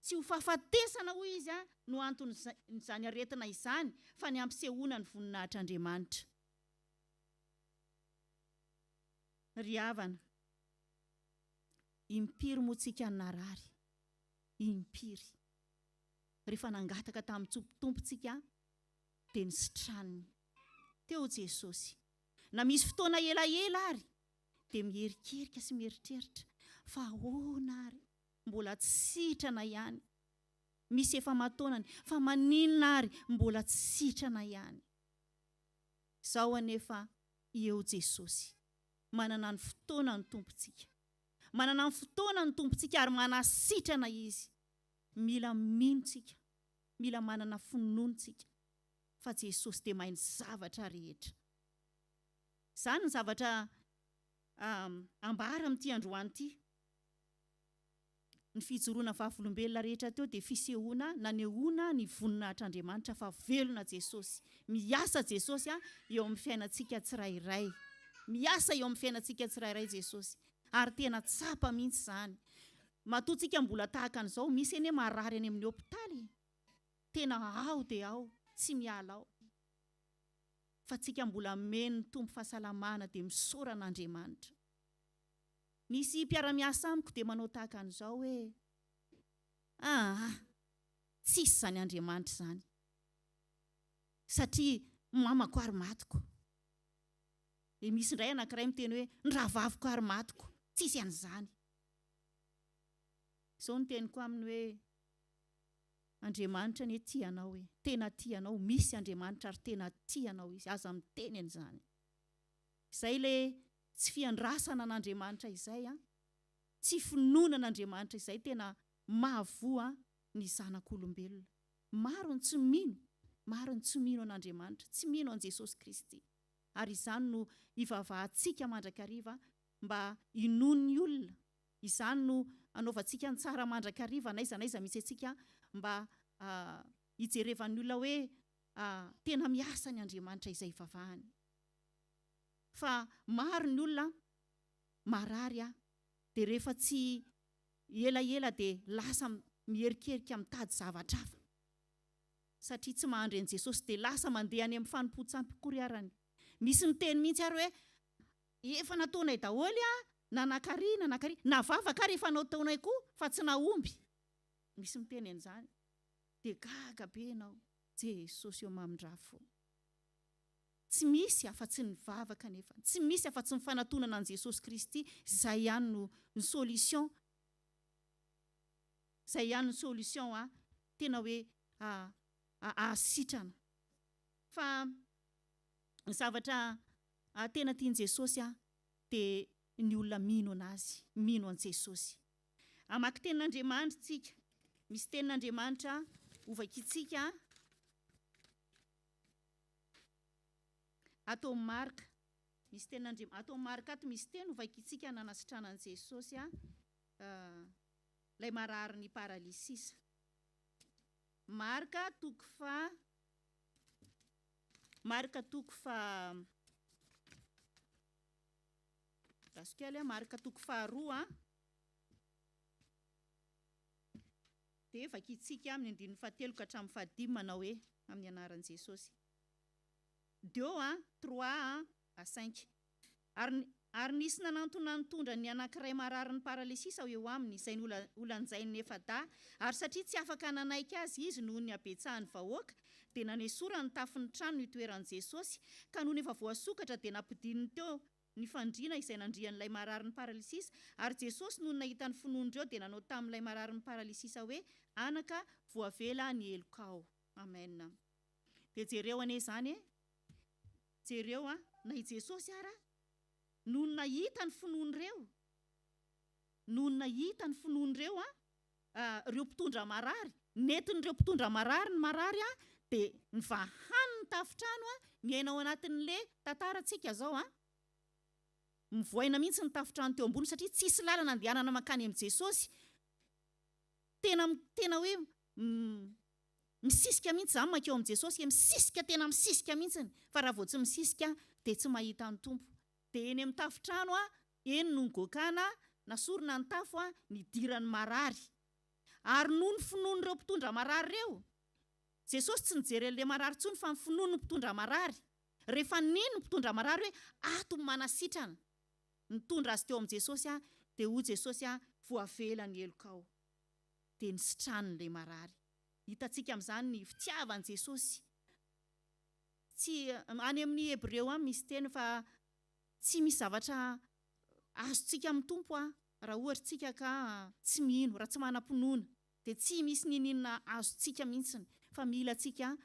tsy ho fahafatesana hoy izy no antony izany aretina izany fa ny ampisehoana ny voninahitr'Andriamanitra. Ry havana, impiry moa tsika ny narary. Impiry. Rehefa nangataka tamin'ny tompontsika dia nisitraniny. Teo Jesosy. Na misy fotoana elaela ary dia mierikerika sy mieritreritra fa ahoana ary mbola tsy sitrana ihany. Misy efa mataonany fa maninona ary mbola tsy sitrana ihany. Zao anefa eo Jesosy. Manana ny fotoana ny tompontsika. Manana ny fotoana ny tompontsika ary manasitrana izy. Mila minontsika. Mila manana fononontsika. Fa Jesosy dia mahay ny zavatra rehetra. Zany ny zavatra ambara amin'ity androany ity. Ny fijoroana vavolombelona rehetra teo dia fisehoana nanehoana ny voninahitr'Andriamanitra fa velona Jesosy. Miasa Jesosy eo amin'ny fiainantsika tsirairay. Miasa eo amin'ny fiainantsika tsirairay Jesosy. Ary tena tsapa mihitsy izany. Matoantsika mbola tahaka an'izao misy eny marary any amin'ny hôpitaly. Tena ao dia ao, tsy miala ao. Fa tsika mbola meno tompo fahasalamana dia misoran'Andriamanitra. Nisy mpiara-miasa amiko dia manao tahaka an'izao hoe tsisy izany Andriamanitra izany. Satria mamako ary matiko. Misy indray anankiray miteny hoe ny rahavaviko ary matiko. Tsisy an'izany. Izao ny teniko aminy hoe Andriamanitra ny tianao tena tianao, misy Andriamanitra ary tena tianao izy, aza miteny an'izany. Izay le tsy fiandrasana an'Andriamanitra izay, tsy finoana an'Andriamanitra izay tena mahavoa ny zanak'olombelona. Maro ny tsy mino an'Andriamanitra, tsy mino an Jesosy Kristy. Ary izany no ivavahantsika mandrakariva mba inono ny olona. Izany no anaovantsika ny tsara mandrakariva naiza misy antsika mba hijerevan'ny olona hoe tena miasa ny Andriamanitra izay ivavahany. Fa maro ny olona marary dia rehefa tsy ela dia lasa mierikerika mitady zavatra hafa. Satria tsy mahandry an Jesosy dia lasa mandeha any amin'ny fanompoan-tsampikoriarany. Misy miteny mihitsy ary hoe efa nataonay daholy nanakary navavaka rehefa nataonay koa fa tsy nahomby. Misy miteny an'izany. Dia gaga be ianao. Jesosy eo mamin-drafo. Tsy misy afa-tsy nivavaka nefa. Tsy misy afa-tsy mifanantonana an' Jesosy Kristy. Zay ihany no ny solution. Zay ihany ny solution tena hoe ahasitrana. Fa ny zavatra tena tian' Jesosy dia ny olona mino anazy, mino an' Jesosy. Amaky tenin'Andriamanitra tsika. Misy tenin'Andriamanitra ovakitsika atao marika. Misy tenin'Andriamanitra atao marika ato, misy teny ovakitsika nanasitrana an' Jesosy lay marary ny paralysisa. Marika toko fa marika toko faharoa dia vakitsika amin'ny andininy fahatelo ka hatramin'ny fahadimy manao hoe amin'ny anaran'i Jesosy. 2:3-5. Ary nisy nanantona nitondra ny anankiray marary ny paralysisa eo aminy, izay ny olanjainy efa da, ary satria tsy afaka nanaiky azy izy noho ny abetsahany vahoaka, dia nanesora ny tafin'ny trano ny toeran'i Jesosy, ka noho efa voasokatra dia nampidininy teo ny fandriana izay nandrian'ilay marary ny paralysisa, ary Jesosy noho nahitany finoandreo dia nanao tamin'ilay marary ny paralysisa hoe, anaka voavela ny elokao. Amen. Dia jereo ane zany jereo na i Jesosy ara noho nahita ny finoan'ireo, noho nahita ny finoan'ireo reo mpitondra marary, netin'ireo mpitondra marary ny marary dia nivahany ny tafitrano miaina ao anatin'le tantarantsika zao mivoaina mihitsy ny tafitrano teo ambony satria tsisy lalana andehanana makany amin'i Jesosy. Tena hoe misisika mihitsy zany makeo amin'i Jesosy, misisika tena misisika mihitsy, fa raha vao tsy misisika dia tsy mahita ny tompo. Dia eny amin'ny tafitrano eny no ngokana, nasorona ny tafo nidirany marary. Ary noho ny finoan'ireo mpitondra marary ireo, Jesosy tsy nijery an'ilay marary tsony fa ny finoany ny mpitondra marary. Rehefa nino mpitondra marary hoe ato manasitrana, nitondra azy teo amin'i Jesosy dia hoy Jesosy voavela ny elokao, dia nisitran'ilay marary. Hitantsika amin'izany ny fitiavan'i Jesosy. Tsy any amin'ny Hebreo misy teny fa tsy misy zavatra azontsika amin'ny tompo raha ohatra tsika ka tsy mino, raha tsy manam-pinoana, dia tsy misy ninina azontsika mihitsy, fa mila tsika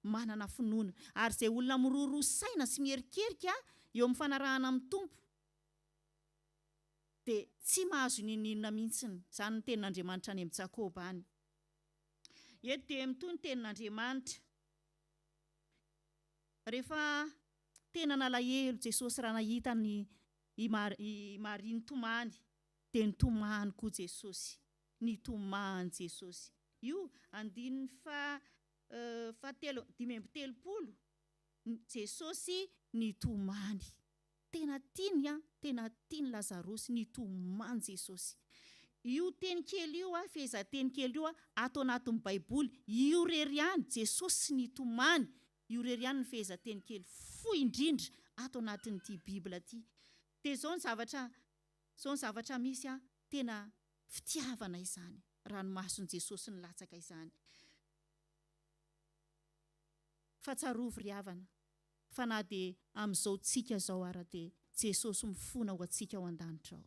manana finoana. Ary izay olona miroro saina sy mierikerika eo amin'ny fanarahana amin'ny tompo dia tsy mahazo ninina mihitsy. Izany ny tenin'Andriamanitra any amin'ny Jakoba any. Eto dia mitoy ny tenin'Andriamanitra. Rehefa tena nalahelo Jesosy raha nahita i Maria nitomany, dia nitomany koa Jesosy. Nitomany Jesosy. Io andininy dimy amby telopolo, Jesosy nitomany. Tena tiany Lazarosy, nitomany Jesosy. Io teny kely io fehezanteny kely io ato anatin'ny Baiboly, io rery ihany Jesosy nitomany. Io rery ihany ny fehezanteny kely fohy indrindra ato anatin'ity Bibla ity. Dia zao ny zavatra misy tena fitiavana izany, ranomason'i Jesosy ny latsaka izany. Fahatsiarovy ry havana, fa na dia amin'izao tsika zao ara dia Jesosy mifona ho antsika ao an-danitra ao.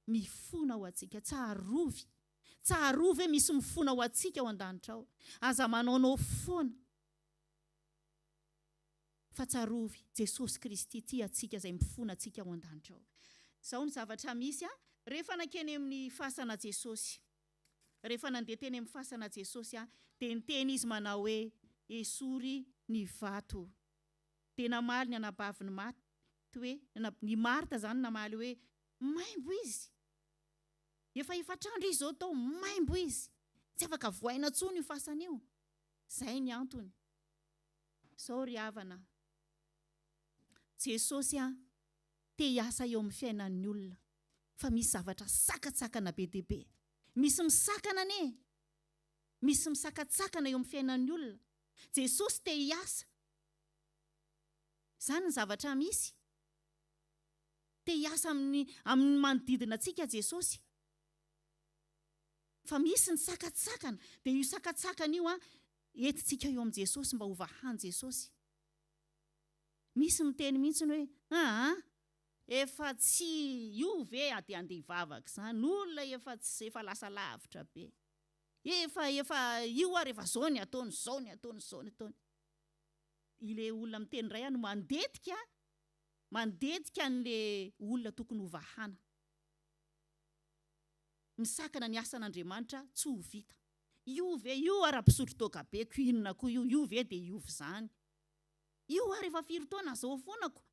Mifona ho antsika, tsarovy hoe misy mifona ho antsika ao an-danitra ao. Aza manaonao foana. Fa tsarovy Jesosy Kristy ty antsika izay mifona antsika ao an-danitra ao. Zao ny zavatra misy rehefa nakeny amin'ny fasana Jesosy. Rehefa nandeha teny amin'ny fasana Jesosy dia niteny izy manao hoe esory ny vato. Dia namaly ny anabavy ny maty hoe ny Marta zany namaly hoe maimbo izy. Efa efatrandro izy zao tao maimbo izy. Tsy afaka voaina intsony io fasana io. Zay ny antony. Zao ry havana. Jesosy te hiasa eo amin'ny fiainan'ny olona, fa misy zavatra sakatsakana be dia be. Misy misakana ane. Misy misakatsakana eo amin'ny fiainan'ny olona. Jesosy te hiasa. Zany ny zavatra misy. Te hiasa amin'ny manodidina antsika Jesosy. Fa misy ny sakatsakana, dia io sakatsakana io entintsika eo amin'i Jesosy mba ho vahany Jesosy. Misy miteny mihitsy ny hoe efa tsy io ve ady andeha hivavaka izany, olona efa lasa lavitra be, efa io ary efa zao ny ataony, zao ny ataony, zao ny ataony. Ile olona miteny iray no mandetika an'le olona tokony ho vahana. Misakana ny asan'Andriamanitra tsy ho vita. Io ve io ara-pisotro toka be, inona koa io ve dia iovy izany. Io ary efa 4 taona zao foanako.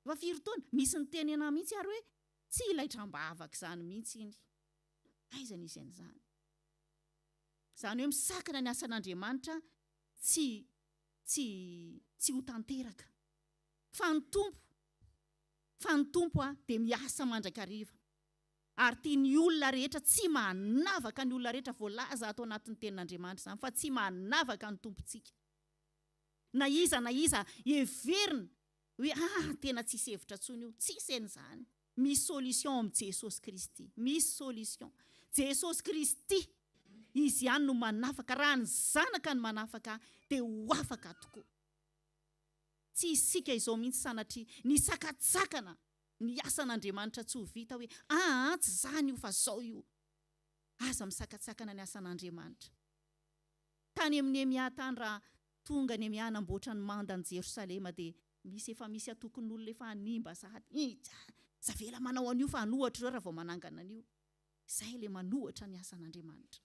Efa 4 taona, misy ny teny anahy mihitsy ary hoe tsy ilaitram-bavaka izany mihitsy iny. Aiza nisy an'izany. Izany hoe misakana ny asan'Andriamanitra tsy ho tanteraka. Fa ny tompo dia miasa mandrakariva. Ary tiany olona rehetra tsy manavaka ny olona rehetra voalaza ato anatin'ny tenin'Andriamanitra izany, fa tsy manavaka ny tompontsika. Na iza heverina hoe tena tsisy hevitra intsony io, tsisy an'izany. Misy solution amin'i Jesosy Kristy. Misy solution. Jesosy Kristy, izy ihany no manafaka. Raha ny zanaka ny manafaka dia ho afaka tokoa. Tsy isika izao mihitsy sanatria ny sakatsakana ny asan'Andriamanitra tsy ho vita hoe tsy zany io fa zao io. Aza misakatsakana ny asan'Andriamanitra. Tany amin'ny Néhémia tany raha tonga Néhémia namboatra ny manda ny Jerosalema dia efa misy atokon'olona efa hanimba sahady. Zavela manao an'io fa hanohatra raha vao manangana an'io. Izay ilay manohatra ny asan'Andriamanitra.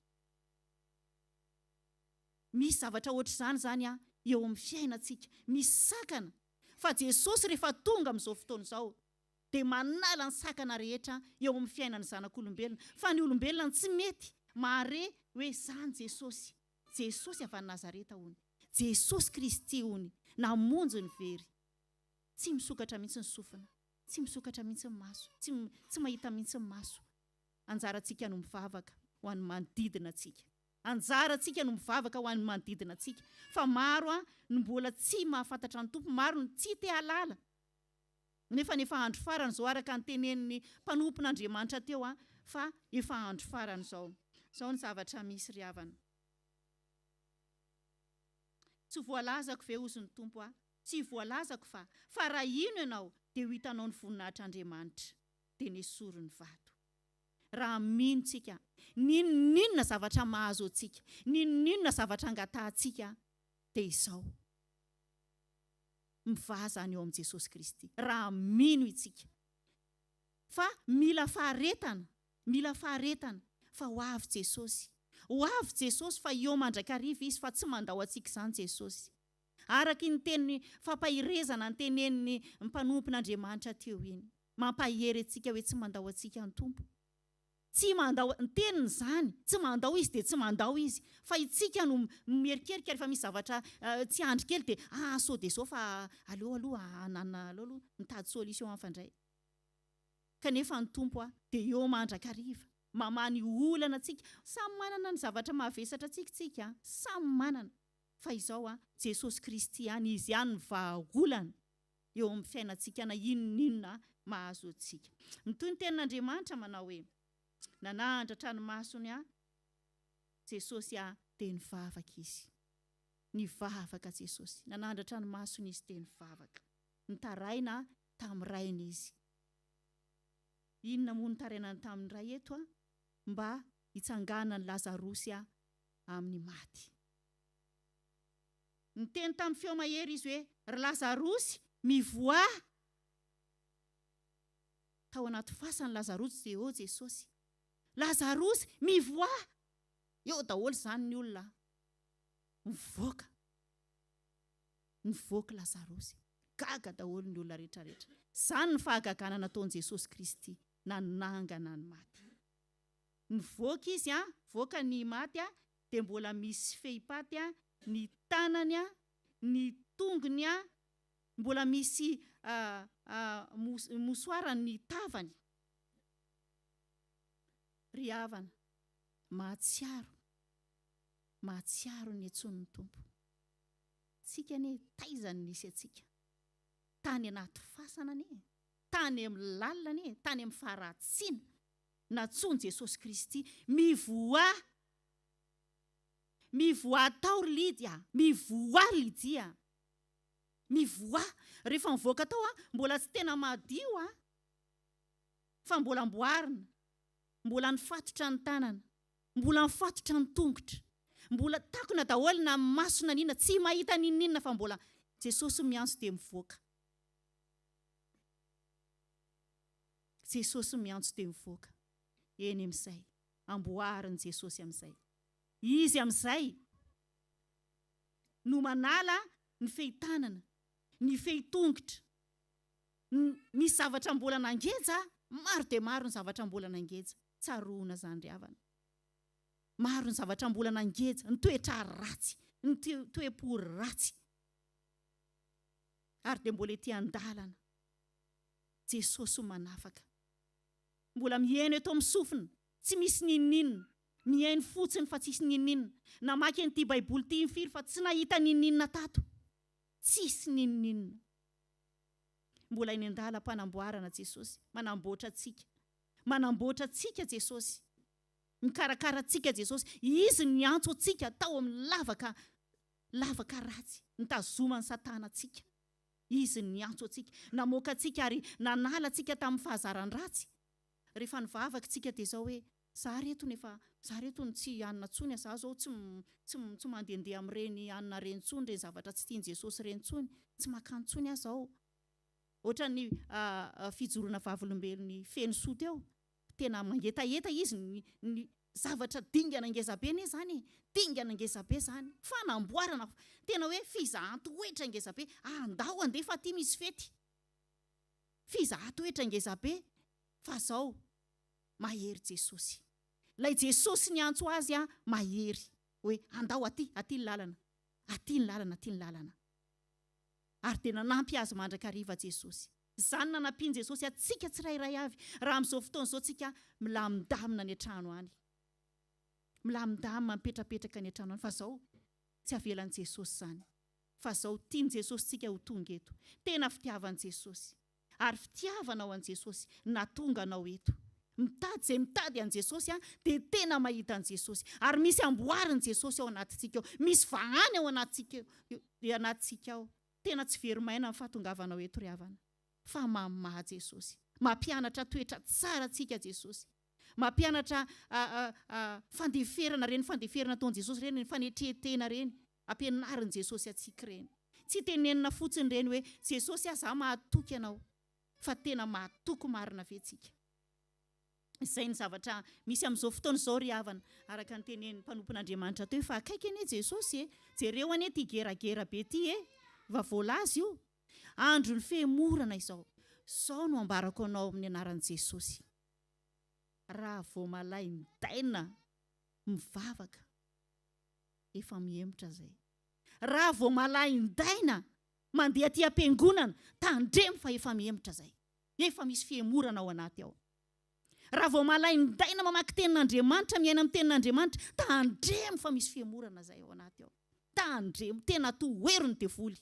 Misy zavatra ohatr'izany zany eo amin'ny fiainantsika. Misy sakana. Fa Jesosy rehefa tonga amin'izao fotoana izao dia manala ny sakana rehetra eo amin'ny fiainan'ny zanak'olombelona. Fa ny olombelona tsy mety mahare hoe izany Jesosy. Jesosy avy any Nazareta hony. Jesosy Kristy hony. Namonjy ny very. Tsy misokatra mihitsy ny sofina. Tsy misokatra mihitsy ny maso. Tsy mahita mihitsy ny maso. Anjarantsika no mivavaka ho an'ny manodidina antsika. Anjarantsika no mivavaka ho an'ny manodidina antsika. Fa maro no mbola tsy mahafantatra ny tompo. Maro no tsy te halala. Nefa andro farany izao araka ny tenen'ny mpanompon'Andriamanitra teo fa efa andro farany izao. Izao ny zavatra misy ry havana. Tsy voalazako ve ozy ny tompo Tsy voalazako fa raha ino ianao dia ho hitanao ny voninahitr'Andriamanitra dia ny esoro ny vato. Raha minontsika, ninona zavatra mahazo antsika, ninona zavatra angatahantsika dia izao. Mivazana eo amin'i Jesosy Kristy. Raha mino itsika. Fa mila faharetana fa ho avy Jesosy. Ho avy Jesosy fa eo mandrakariva izy fa tsy mandao antsika izany Jesosy. Araka ny teniny fampahirezana ny tenen'ny mpanompon'Andriamanitra teo iny. Mampahery antsika hoe tsy mandao antsika ny tompo. Tsy mandao, ny teniny izany, tsy mandao izy dia tsy mandao izy. Fa itsika no mierikerika rehefa misy zavatra tsy andry kely dia sao dia sao fa aleo aloha mitady solution hafandray. Kanefa ny tompo dia eo mandrakariva. Mamany olana antsika. Samy manana ny zavatra mahavesatra tsika. Samy manana. Fa izao Jesosy Kristy ihany, izy ihany ny vahaolana eo amin'ny fiainantsika na inona mahazo antsika. Toy ny tenin'Andriamanitra manao hoe nanandratra ny masony Jesosy dia nivavaka izy. Nivavaka Jesosy. Nanandratra ny masony izy dia nivavaka. Nitaraina tamin'ny rainy izy. Inona moa nitarainany tamin'ny ray eto mba hitsanganany Lazarosy amin'ny maty. Niteny tamin'ny feo mahery izy hoe Lazarosy mivoa. Tao anaty fasany Lazarosy dia Jesosy. Lazarosy mivoa. Eo daholo izany ny olona. Nivoaka Lazarosy. Gaga daholo ny olona rehetrarehetra. Izany ny fahagagana nataon'i Jesosy Kristy. Nanangana ny maty. Nivoaka izy voaka ny maty dia mbola misy fehipaty ny tanany ny tongony mbola misy mosoarany ny tavany. Ry havana, mahatsiaro ny antson'ny tompo. Tsika ne taizany nisy atsika. Tany anaty fasana tany amin'ny lalina tany amin'ny faharatsiana. Natsoiny Jesosy Kristy mivoa mivoa tao lidy mivoa lidia mivoa rehefa mivoaka tao mbola tsy tena madio fa mbola mboarina mbola nifatotra ny tanana mbola nifatotra ny tongotra mbola takona daholo na masona nina tsy mahita ninina fa mbola Jesosy miantso dia mivoaka. Jesosy miantso dia mivoaka. Eny amin'izay amboariny Jesosy amin'izay. Izy amin'izay no manala ny fehitanana, ny fehitongotra. Misy zavatra mbola nangeja, maro dia maro ny zavatra mbola nangeja. Tsaroana zany ry havana. Maro ny zavatra mbola nangeja, ny toetra ratsy, ny toe-po ratsy. Ary dia mbola ety andalana. Jesosy manafaka. Mbola miaino eto amin'ny sofina, tsy misy ninninina. Miaino fotsiny fa tsisy ninninina. Namaky an'ity baiboly ity firy fa tsy nahita ninninina tato. Tsisy ninninina. Mbola eny andalam-panamboarana Jesosy. Manamboatra antsika. Manamboatra antsika Jesosy. Mikarakara antsika Jesosy. Izy niantso antsika tao amin'ny lavaka ratsy. Nitazomany Satana antsika. Izy niantso antsika. Namoaka antsika ary nanala antsika tamin'ny fahazaran ratsy. Rehefa nivavaka antsika dia izao hoe za reto tsy anina tsony za zao tsy mandehandeha amin'ireny anina reny tsony reny zavatra tsy tian Jesosy reny tsony. Tsy makany tsony aza zao. Ohatra ny fijorona vavolombelony feno soa teo. Tena mangetaheta izy ny zavatra dingana ngezabe ne zany. Dingana ngezabe zany. Fanamboarana tena hoe fizahan-toetra ngezabe. Andao andefa aty misy fety. Fizahan-toetra ngezabe. Fa zao mahery Jesosy. Lay Jesosy niantso azy mahery. Hoe andao aty ny lalana. Aty ny lalana, aty ny lalana. Ary tena nampy azy mandrakariva Jesosy. Zany nanampiany Jesosy atsika tsirairay avy. Raha amin'izao fotoana izao tsika milamindamina ny an-trano any. Milamindamina mipetrapetraka ny an-trano any. Fa zao tsy avelan'i Jesosy zany. Fa zao tiany Jesosy tsika ho tonga eto. Tena fitiavan'i Jesosy. Ary fitiavanao an Jesosy natonga anao eto. Mitady izay mitady an Jesosy dia tena mahita an Jesosy. Ary misy amboarin Jesosy ao anatintsika ao. Misy vahany ao anatintsika ao. Tena tsy verimaina ny fahatongavanao eto ry havana. Fa mamaha Jesosy. Mampianatra toetra tsara antsika Jesosy. Mampianatra fandeferana reny, fandeferana ataon Jesosy reny, fanetrehetena reny. Ampianarin Jesosy atsika reny. Tsy tenenina fotsiny reny hoe Jesosy za mahatoky anao. Fa tena mahatoky marina vetsika. Izay ny zavatra misy amin'izao fotoana izao ry havana. Araka ny tenen'ny mpanompon'Andriamanitra teo fa akaiky anie Jesosy jereo anie ty geragera be ty va voalazy io. Andro ny fehemorana izao. Sao no ambarako anao amin'ny anaran'i Jesosy. Raha vao malay midaina mivavaka efa miemotra zay. Raha vao malay midaina mandeha aty am-piangonana tandremo fa efa miemotra zay. Efa misy fihemorana ao anaty ao. Raha vao malay midaina mamaky tenin'Andriamanitra, miaina amin'ny tenin'Andriamanitra, tandremo fa misy fihemorana zay ao anaty ao. Tandremo, tena toerony devoly.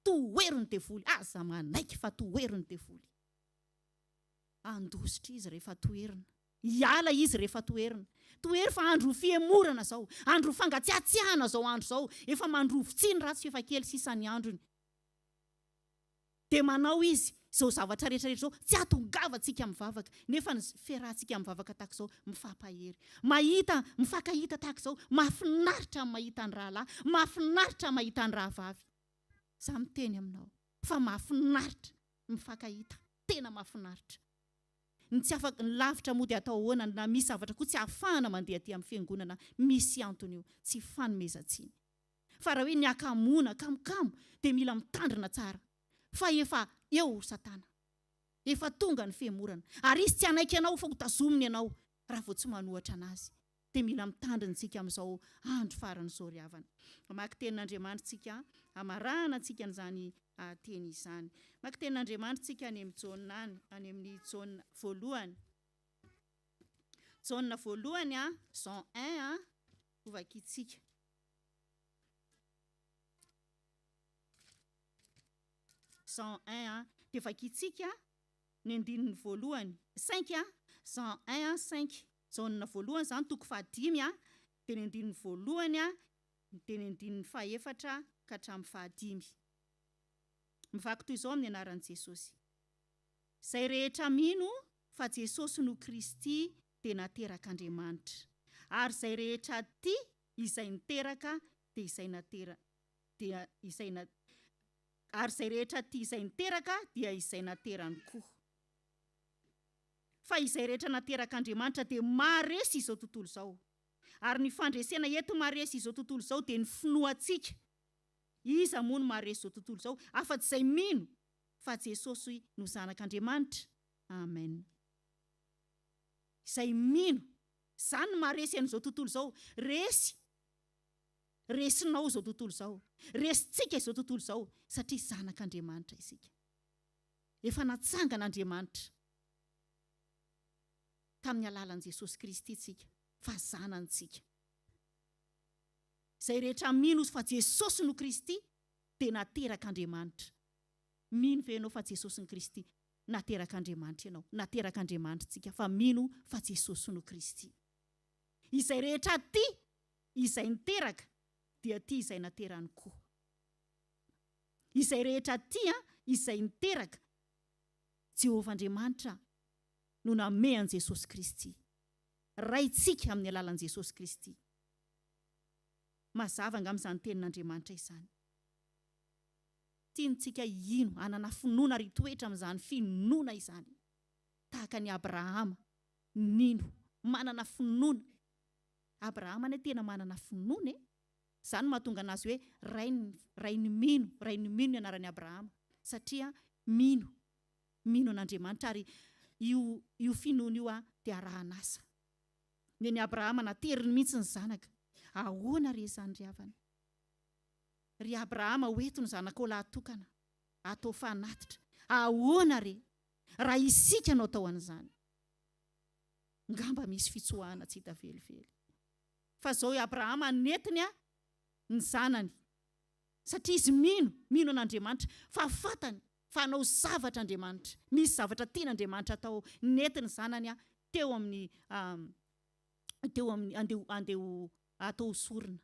Toerony devoly. Aza manaiky fa toerony devoly. Andositra izy rehefa toerina. Hiala izy rehefa toerina. Toery fa andro fihemorana zao. Andro fangatsiatsiahana zao andro zao. Efa mandrovitsiny ratsy efa kely sisany androny. Dia manao izy zao zavatra rehetrarehetra zao tsy atongavantsika mivavaka. Nefa ny fiarahantsika mivavaka tahaka izao mifampahery. Mahita, mifankahita tahaka izao. Mahafinaritra mahita ny rahalahy. Mahafinaritra mahita ny rahavavy. Za miteny aminao. Fa mahafinaritra mifankahita. Tena mahafinaritra. Ny tsy afaka ny lavitra mody atao ahoana na misy zavatra koa tsy ahafahana mandeha aty amin'ny fiangonana. Misy antony io. Tsy fanomezantsiny. Fa raha hoe ny akamona, kamokamo dia mila mitandrina tsara. Fa efa eo Satana. Efa tonga ny fihemorana. Ary izy tsy anaiky anao fa ho tazominy anao. Raha vao tsy manohatra anazy. Dia mila mitandrina tsika amin'izao andro farany izao ry havana. Mamaky tenin'Andriamanitra tsika, amarahana tsika n'izany teny izany. Mamaky tenin'Andriamanitra tsika any amin'ny Jaona any, any amin'ny Jaona voalohany. Jaona voalohany Jean 1 ho vakitsika. Jean 1 dia vakitsika ny andininy voalohany 5 Jean 1 5 Jaona voalohany zany toko 5 dia ny andininy voalohany ny teny andininy faefatra ka hatramin'ny fahadimy. Mivaky toy izao amin'ny anaran'i Jesosy. Izay rehetra mino fa Jesosy no Kristy dia naterak'Andriamanitra. Ary izay rehetra tia izay niteraka dia izay ary izay rehetra tia izay niteraka dia izay naterany koa. Fa izay rehetra naterak'Andriamanitra dia maharesy izao tontolo izao. Ary ny fandresena eto maharesy izao tontolo izao dia ny finoantsika. Iza moa no maharesy izao tontolo izao afa-tsy izay mino fa Jesosy no zanak'Andriamanitra. Amen. Izay mino, izany no maharesy an'izao tontolo izao. Resinao izao tontolo izao. Resitsika izao tontolo izao satria zanak'Andriamanitra isika. Efa natsangan'Andriamanitra tamin'ny alalan'i Jesosy Kristy tsika, fa zanantsika. Izay rehetra mino fa Jesosy no Kristy dia naterak'Andriamanitra. Mino ve ianao fa Jesosy no Kristy? Naterak'Andriamanitra ianao. Naterak'Andriamanitra tsika fa mino fa Jesosy no Kristy. Izay rehetra tia izay niteraka dia tia izay naterany koa. Izay rehetra tia izay niteraka Jehovah Andriamanitra no namean Jesosy Kristy. Raitsika amin'ny alalan'i Jesosy Kristy. Mazava angam'izany tenin'Andriamanitra izany. Tiantsika ino anana finoana ry toetra amin'izany finoana izany. Tahaka ny Abrahama, nino manana finoana. Abrahama ne tena manana finoana. Izany mahatonga anazy hoe rainy mino ny anaran'i Abrahama. Satria mino an'Andriamanitra ary io finoana io dia arahan'asa. Ny Abrahama nateriny mihitsy ny zanaka. Ahoana re izany ry havana? Ry Abrahama hoeto ny zanaka lahatokana, atao fanatitra. Ahoana re? Raha isika no atao an'izany. Ngamba misy fitsoahana tsy hita velively. Fa zao Abrahama netiny ny zanany. Satria izy mino an'Andriamanitra, fa fatany fa hanao zavatra Andriamanitra. Misy zavatra tian'Andriamanitra atao, netiny zanany teo amin'ny andeho atao sorona.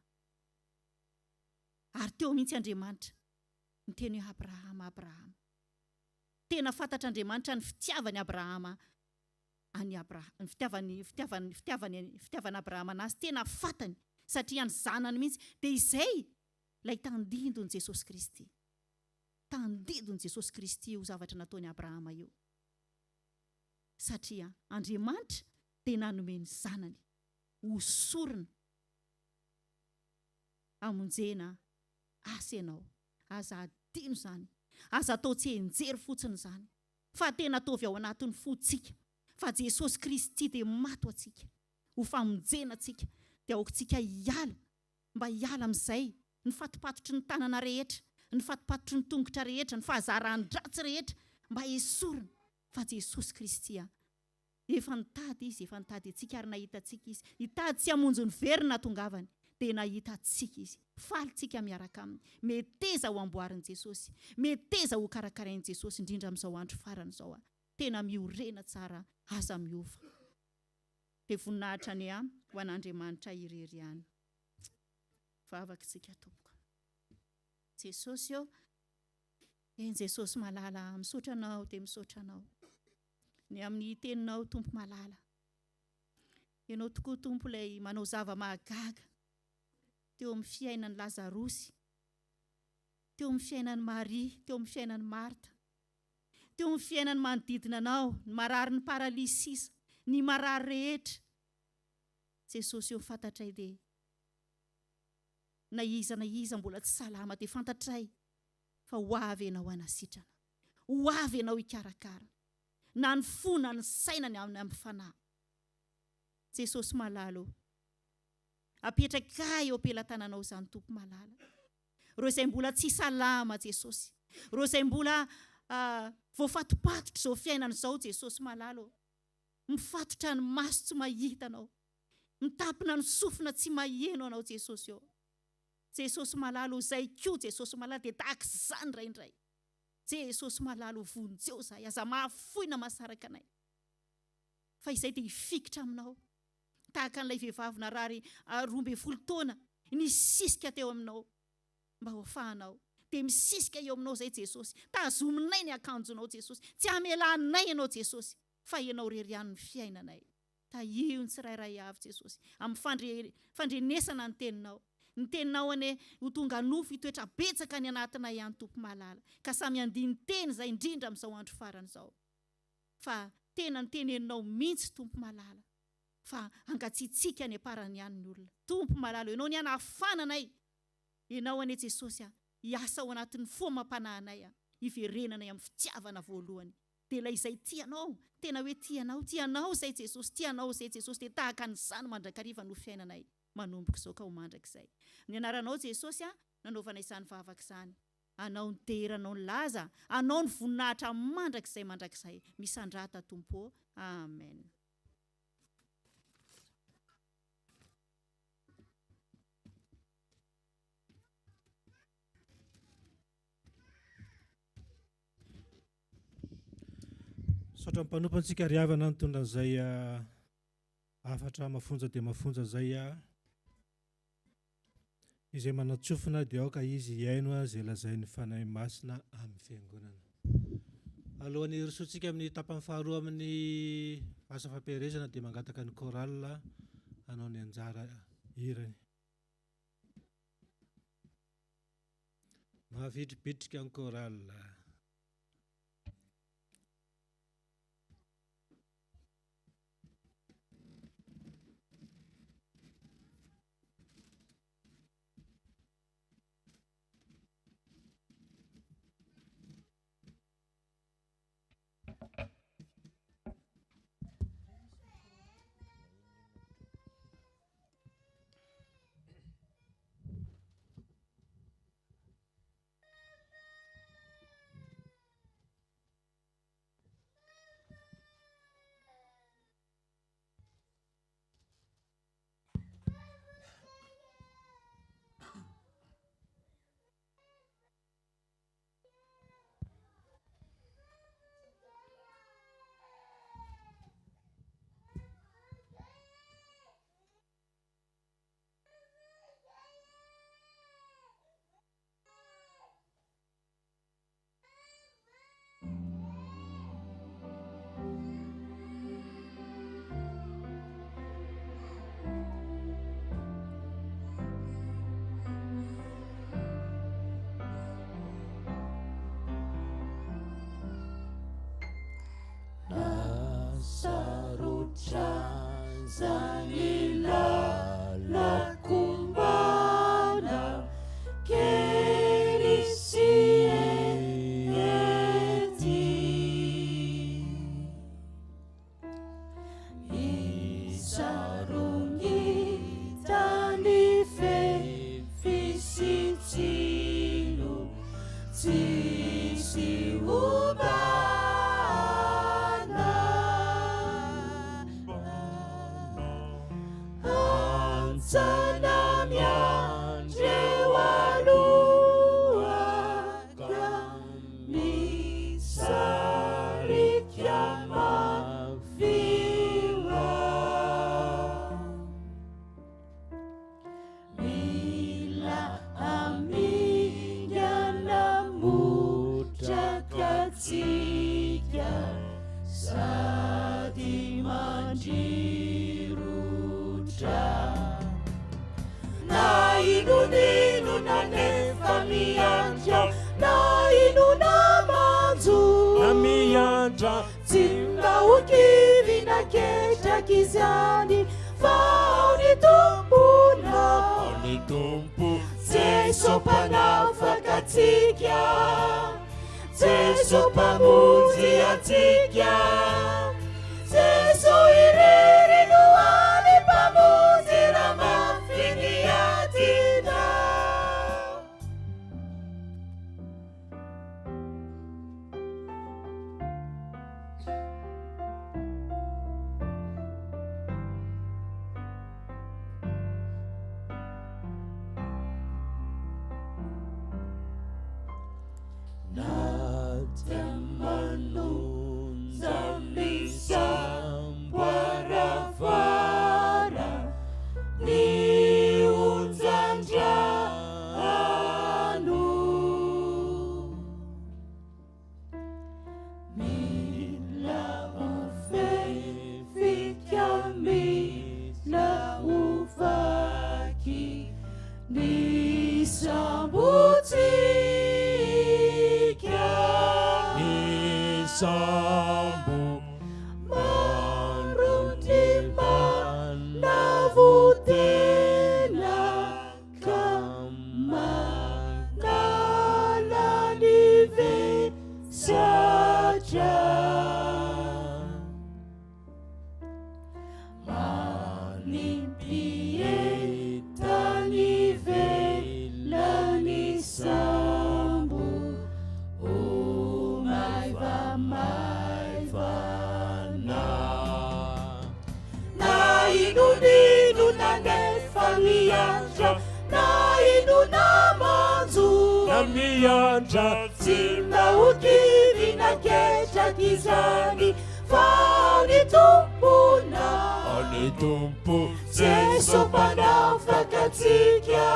Ary teo mihitsy Andriamanitra niteny hoe Abrahama. Tena fantatr'Andriamanitra ny fitiavany Abrahama fitiavany Abrahama anazy, tena fantany satria ny zanany mihitsy dia izay ilay tandindony Jesosy Kristy. Tandindony Jesosy Kristy io zavatra nataony Abrahama io. Satria Andriamanitra dia nanome ny zanany hosorona amonjena asa ianao. Aza adino izany. Aza atao tsy enjery fotsiny izany. Fa tena ataovy ao anatin'ny fotsika. Fa Jesosy Kristy dia mato atsika. Ho famonjena atsika. Dia aokantsika mba hiala amin'izay ny fatopatotry ny tanana rehetra, ny fatopatotry ny tongotra rehetra, ny fahazaran-dratsy rehetra, mba esorina fa Jesosy Kristy efa nitady izy, efa nitady atsika ary nahita atsika izy. Hitady tsy hamonjy ny verina tongavany dia nahita atsika izy. Falitsika miaraka aminy. Meteza ho amboarin'i Jesosy. Meteza ho karakarain'i Jesosy indrindra amin'izao andro farany izao. Tena miorena tsara, aza miova. Dia voninahitra ny ho an'Andriamanitra irery ihany. Vavaka tompoko. Jesosy Jesosy malala, misaotra anao dia misaotra anao. Ny amin'ny teninao Tompo malala. Ianao tokoa Tompo ilay manao zava-mahagaga teo amin'ny fiainan'ny Lazarosy, teo amin'ny fiainan'ny Maria, teo amin'ny fiainan'ny Marta, teo amin'ny fiainan'ny manodidina anao, ny marary ny paralysisa, ny marary rehetra. Jesosy fantatray dia na iza mbola tsy salama dia fantatray fa ho avy ianao hanasitrana, ho avy ianao hikarakara, na ny fo na ny sainany amin'ny fanahy. Jesosy malala, apetraka eo ampelantananao izany Tompo malala. Reo izay mbola tsy salama Jesosy, reo izay mbola voafatopatotra izao fiainana izao Jesosy malala, mifatotra ny maso tsy mahita anao, mitapina ny sofina tsy maheno anao Jesosy eo. Jesosy malala izay koa Jesosy malala dia tahaka izany raindray. Jesosy malala vonjeo zahay, aza mahafoina mahasaraka anay. Fa izay dia hifikitra aminao. Tahaka an'ilay vehivavy narary 12 taona nisisika teo aminao mba ho afahanao, dia misisika eo aminao izay Jesosy. Tazominay ny akanjonao Jesosy, tsy hamelanay ianao Jesosy, fa ianao rery ihany ny fiainanay. Io ny tsirairay avy Jesosy, amin'ny fandrenesana ny teninao. Ny teninao ane ho tonga nofo hitoetra betsaka ny anatina ihany Tompo malala, ka samy andiny teny izay indrindra amin'izao andro farany izao. Fa tena ny teneninao mihitsy Tompo malala, fa angatsitsika ny aparany ihany ny olona. Tompo malala, ianao ny anafananay, ianao ane Jesosy hiasa ao anatin'ny fomam-panahinay, hiverenanay amin'ny fitiavana voalohany. Dia ilay izay tianao, tena hoe tianao izay Jesosy, tianao izay Jesosy, dia tahaka an'izany mandrakariva no fiainanay manomboka izao ka ho mandrakizay. Ny anaranao Jesosy nanaovanay izany vavaka izany. Anao ny tera, anao ny laza, anao ny voninahitra mandrakizay. Misandrata Tompo. Amen. Saotra mpanompantsika riavana nitondra an'izay afatra mafonja dia mafonja zay izay manatsofina dia aoka izy hiaino izay lazain'ny fanahy masina amin'ny fiangonana. Alohan'ny risotsika amin'ny tapany faharoa amin'ny asa fampielezana dia mangataka ny chorale hanao ny anjara irany. Mahavitribitrika ny chorale. Temanun zambi sambo marondeba navotena kamangalanive satria manimpietanive lani sambo maivana nainuninu nanefa miandra nainuna manzo namiandra tsimba ukivy naketrakizany fa ny tompona ny tompo Jesu mpanafakatsika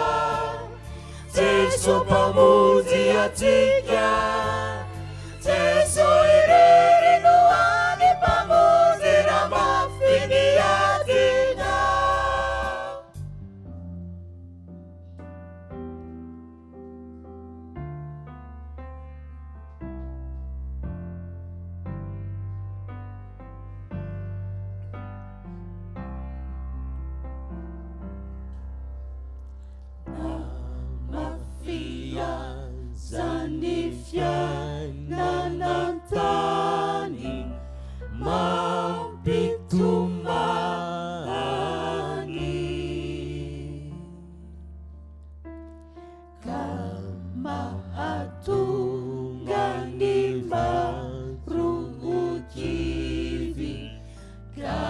Jesu mpamonjy atsika Jesu irery no any mpamonjy raha mafiny atina zany fiainanantany mampitomany ka mahatonga ny marookivy ka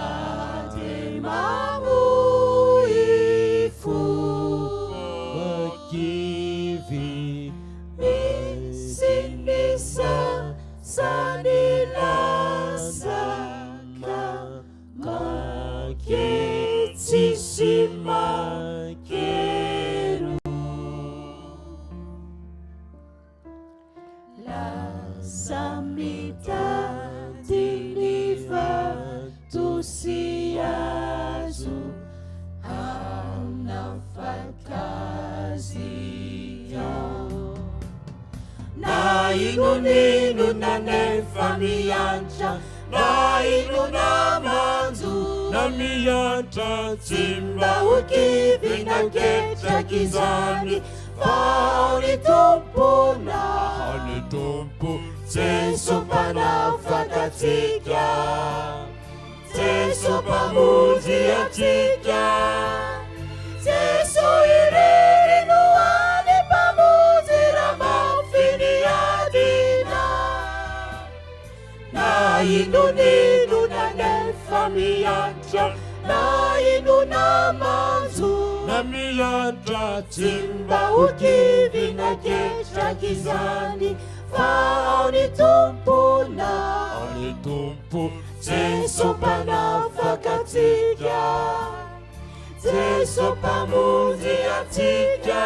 de mamoy fo makivy Sinisa sanilasa maketsisimakeru lasamitadiniva tusiazu anafakazia nainuninu nanefa miantra nainuna manzo namiantra tsimba ukivy naketrakizany fa ny tompona ny tompo Jesu mpanafakatsika Jesu mpamonjy atsika Jesu irery no any mpamonjy raha mafiny adina nainuninu nanefa miantra nainuna manzo namiantra tsimba ukivy naketrakizany fa ny tompona ny tompo Jesu mpanafakatsika Jesu mpamonjy atsika